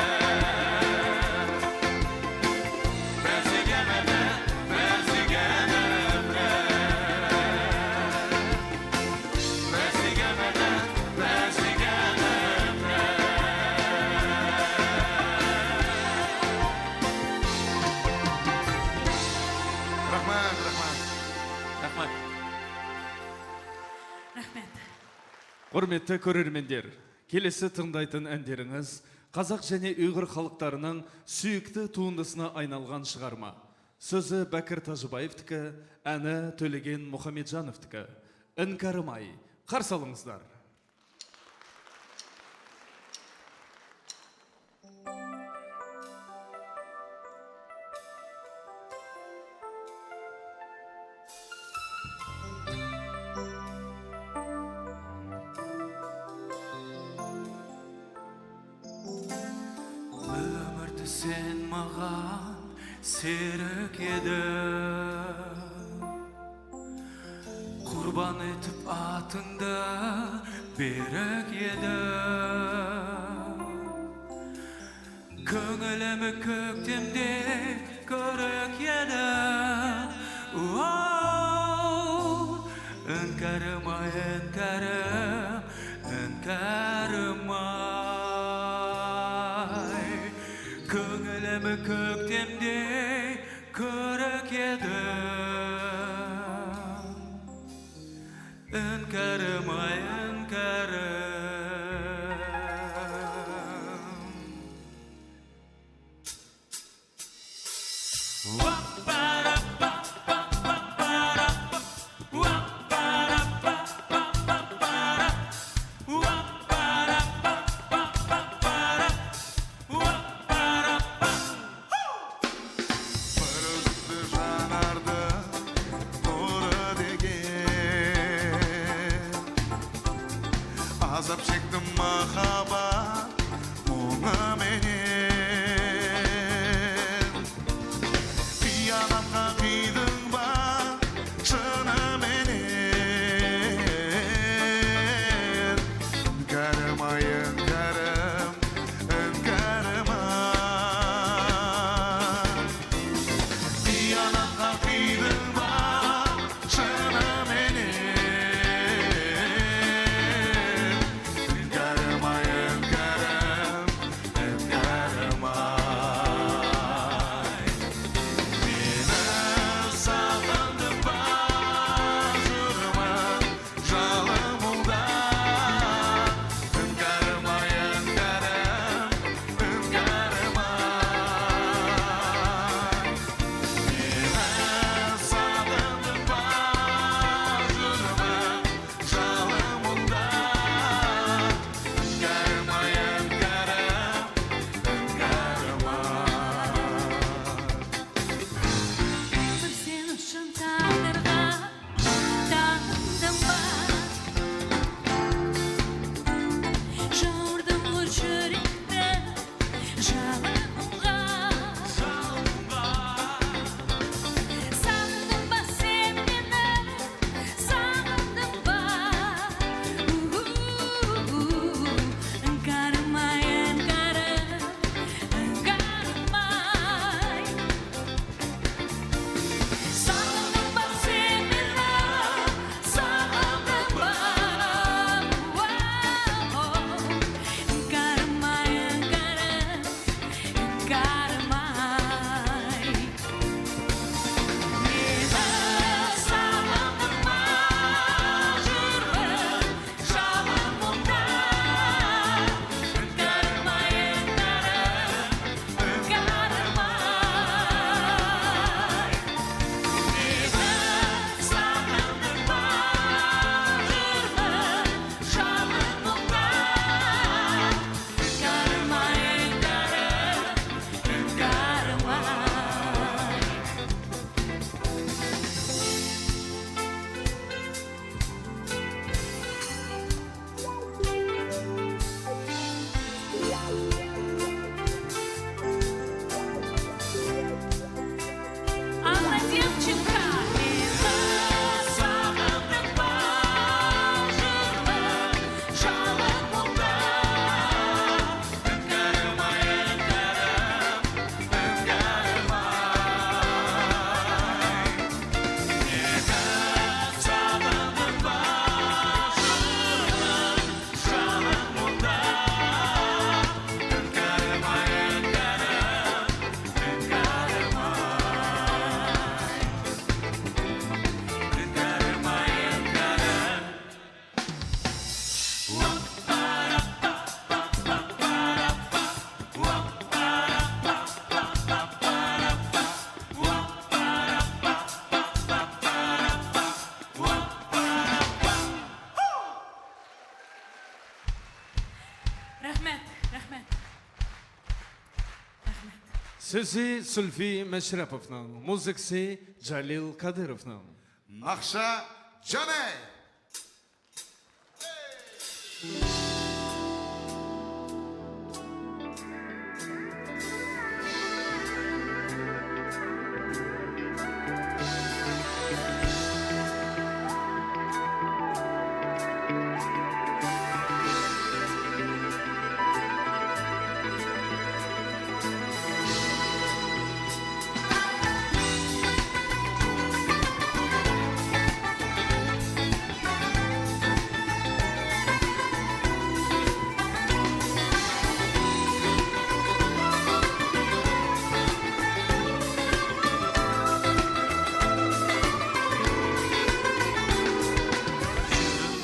Benzi gemede, benzi gemede Benzi gemede Рахмат. Рахмет. Құрметті көрермендер, келесі тыңдайтын әндеріңіз қазақ және ұйғыр халықтарының сүйікті туындысына айналған шығарма. Сөзі Бәкір Тажыбаевтікі, әні Төлеген Мұхамеджановтікі. Іңкәрім ай, қарсы алыңыздар. Өмірді сен маған серік еді, құрбан етіп атыңды берік еді. Көңілімі көктемде көрік еді. Іңкәрім ай, іңкәрім, іңкәрім ай. Көңілімі көктемде көрік еді. Іңкәрім ай, іңкәрім. Бір үзікті жанарды нұры деген, азап шектім махаббат мұңыменен. Қиянатқа қидың ба шыныменен. Іңкәрім ай, іңкәрім, іңкәрім ай. Қиянатқа қидың ба шыныменен. Іңкәрім ай, іңкәрім, іңкәрім Sizi Sülfi Meşrepov'ның, muzikasi Jalil Kadirov'ның. Ақша Жанай!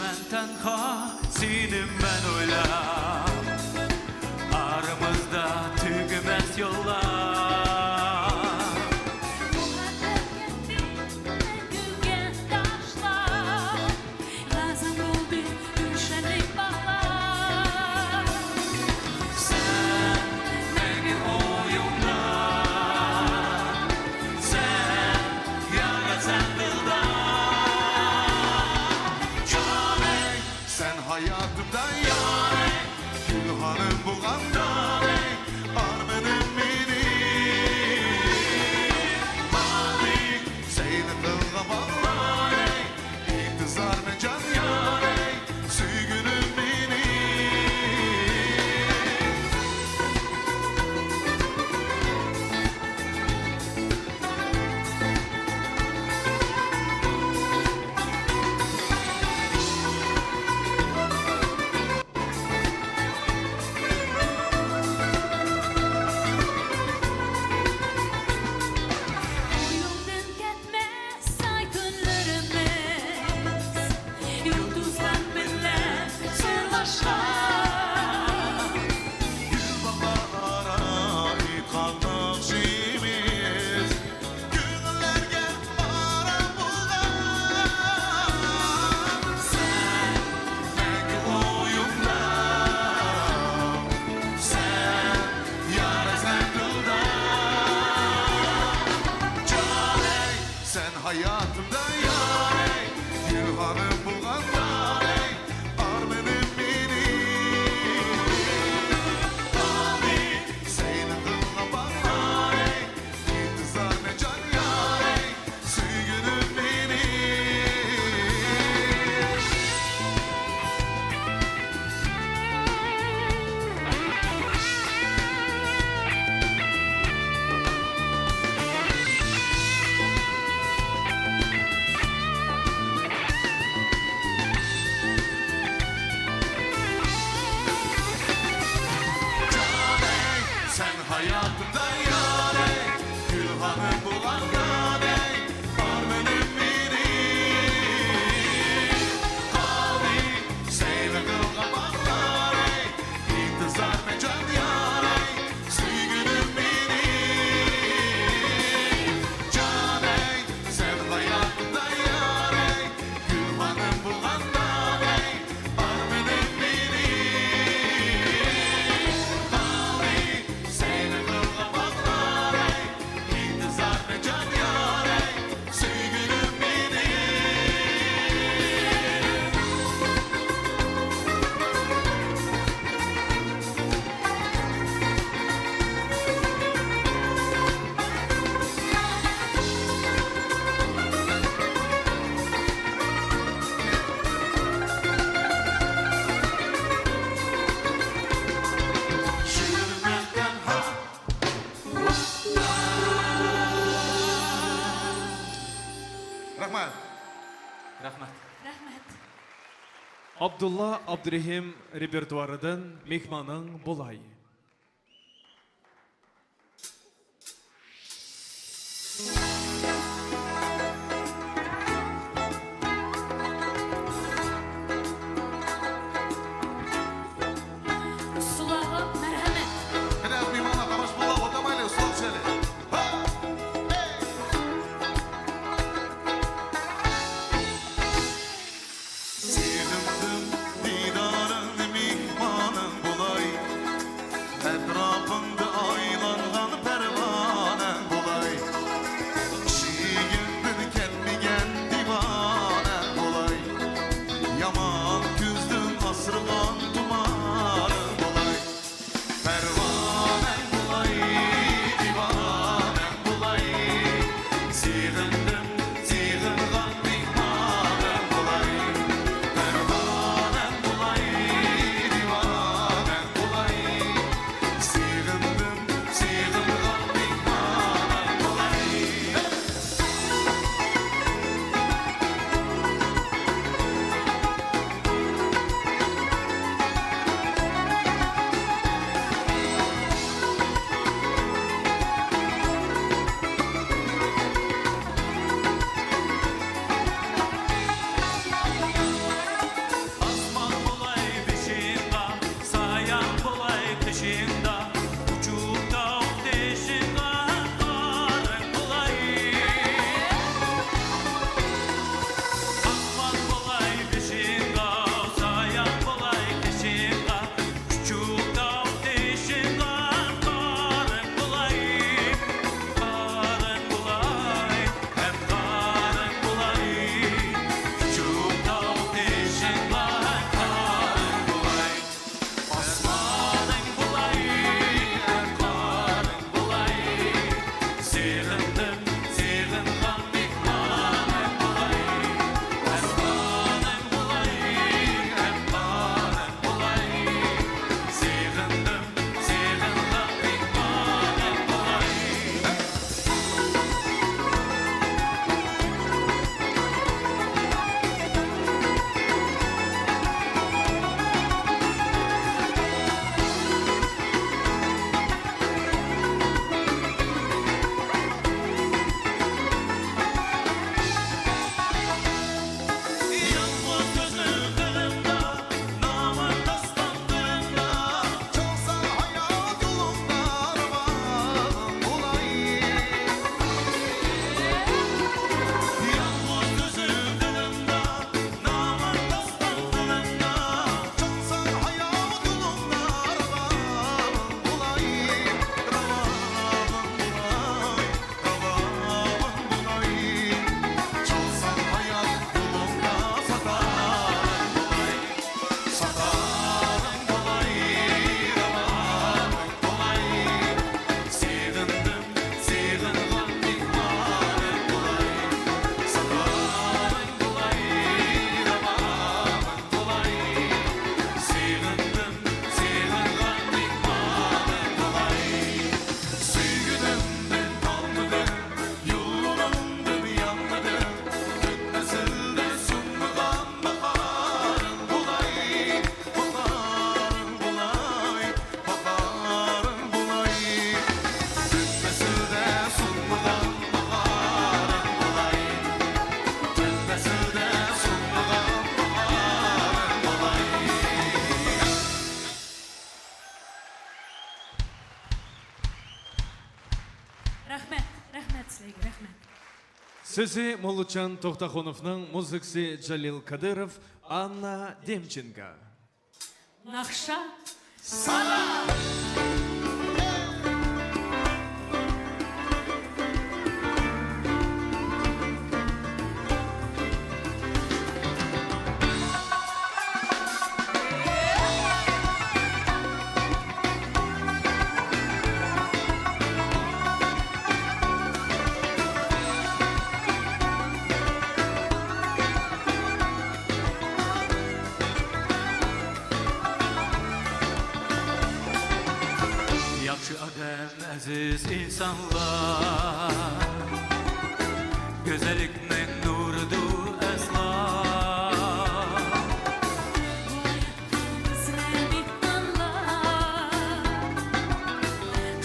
Ben tenha, sinim ben oylab. Aramızda tügümez yollar. Gülgen taşlar, lazım oldu gülşenlik bağlar. Sen benim oyumda, sen yarasan dılda. Caney! Sen hayatımda yani Gülhanım bulğanda Armenim beni Malik Seyni kılga bağlar İntizar ve can yani Süygünüm beni Yoldan gitmez ay günlerimiz, yıldızlar bile sırlaşar. Gülbahara yıkandık şeyimiz Günlerge para bulgan Sen mengi oyumda Sen yarasan dılda Caney sen hayatımda yani Gülhanım bulganda Armenim beni Seyni kılga bağlar İntizar ne can yani Süygünüm beni Caney sen hayatımda yani Gülhanım bulganda Armenim beni Kalbi seyni kılga bağlar İntizar ve can yani Süygünüm beni Caney sen hayatımda yani Gülhanım bulganda Armenim beni Kalbi seyni kılga bağlar İntizar ve can yani Süygünüm beni Şiirmekten ha Rahmat Rahmat. Рәхмәт. Abdullah Abdurrahim repertuarıdan Mehmanın Bulay. Сулағы мәрхәмәт. Biraz mimana kavaş bulla otamayla sol söyle. Ha! Sevdim didarın mihmanın bulay Сөзі Молучан Тоқтахоновның, музыксы Джалил Кадыров, Анна Демченко. Нақша Yaxşı adam, əziz insanlar Gözəlliklə nurudur əslar Bizlemi anlar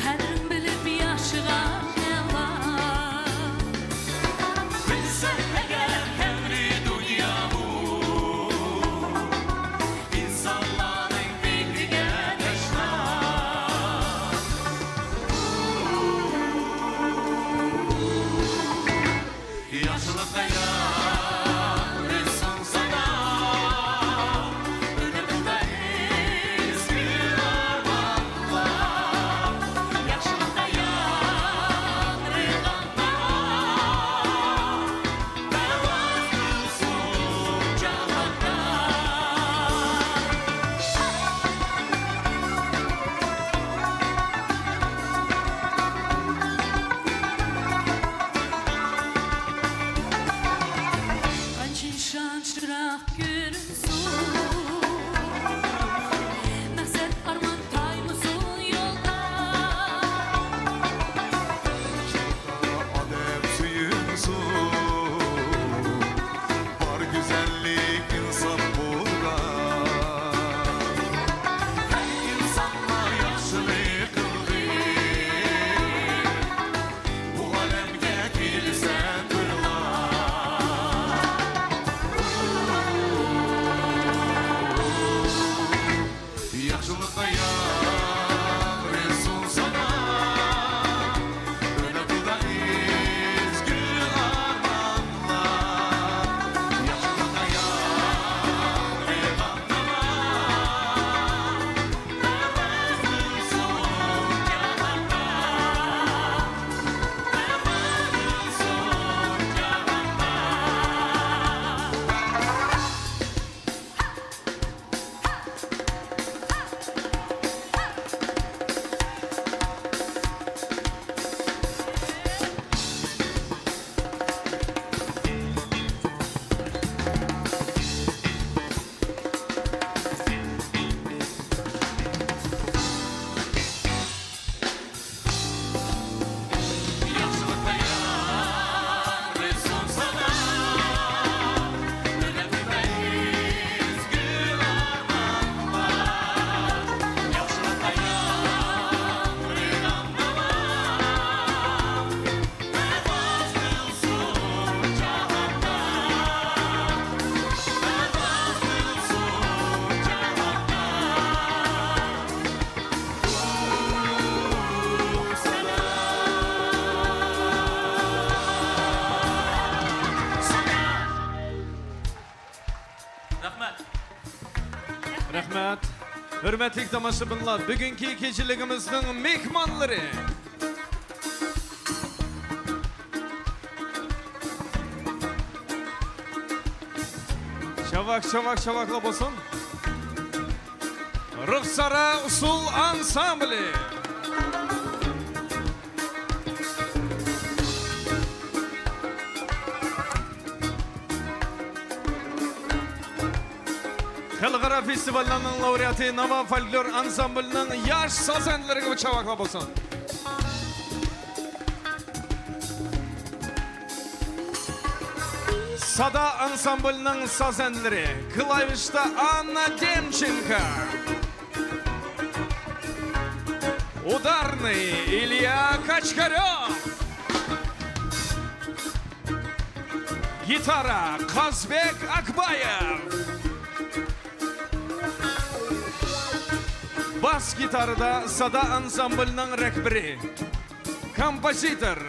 Qədrin bilib yaşıran nə var Bilsən əgər həmri dünya bu İnsanların birliğə təşnar Yaşlılıqda yar etsin sana Ölümdə ezgi armağanlar Yaşlılıqda yar edanlar Pərvaz qılsın cahanlar Qançın şan çıraq görünsün Məqsəd arman taymasın yolda Adem suyunsun, var güzellik insan burada. Hər insanla yaxşılıq qılır Bu aləmə girsən Yaxşılıqda yar etsin sana, öyle bu da ezgi armağanlar. Yaxşılıqda yar edanlar, pərvaz qılsın cahanlar. Pərvaz qılsın cahanlar. Yaxşılıqda yar etsin sana Ölümdə ezgi armağanlar Yaxşılıqda yar edanlar Pərvaz qılsın cahanlar Pərvaz qılsın Rəhmət. Рәхмәт. Hürmetli тамашабынлар, бүгінгі кечілігіміздің мекманлары. Şavak болсын. Рұқсара ұсул ансамблі. Xalqara festivallarının laureatı Nava Folklor Ansamblінің yaş saz әнділері çavakla болсын. Sada Ansamblінің saz әнділері Клавишта Анна Демченко, Ударный Илья Качкарев, Гитара Қазбек Акбаев, бас гитарада Sada Ansamblінің рәкбірі, композитор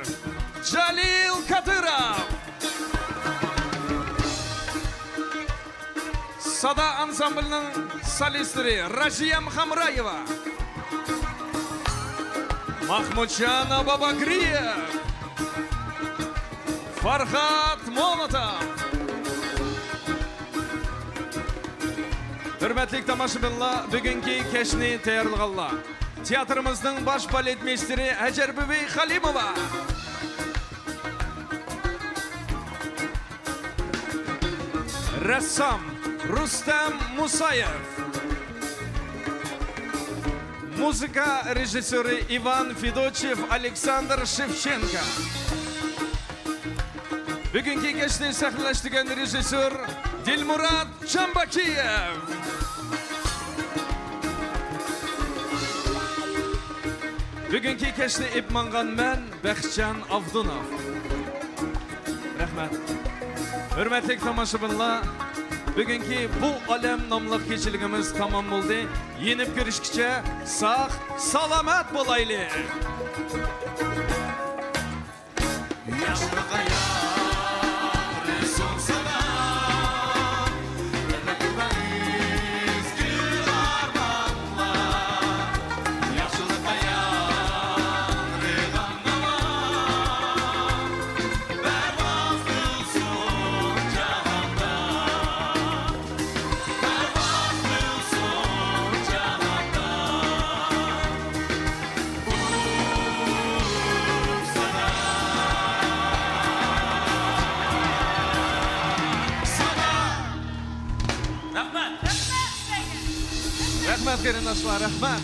Джалил Кадыров. Sada ansamblının solistleri Rajiyam Hamrayeva, Mahmudjan Babakriyev, Farhat Molotov. Hürmetlik tomoshabinlar, bugungi kechni tayyorlaganlar. Teatrimizning bosh baletmeisteri Ajarbibi Halimova. Ressam Rustam Musayev. Muzika rejissöri Ivan Fedochev, Aleksandr Shevchenko. Bugungi kechni sahnalashtirgan rejissyor Dilmurod Chambakiyev. Bugungi kechni epmangan men Baxtjan Avdunov. Rahmat. Hürmetlik tomoshabinlar, bugungi bu olam nomli kechiligimiz tamom bo'ldi. Yenib ko'rishguncha sog' salomat bo'laylik. Yaşlığa yâri solsa da Ömrümüz gül armağanlar Yaşlığa yâri gannalar Pervaz kılsın cahanda Pervaz kılsın cahanda Rahmat. Rahmat qarindoshlar, rahmat.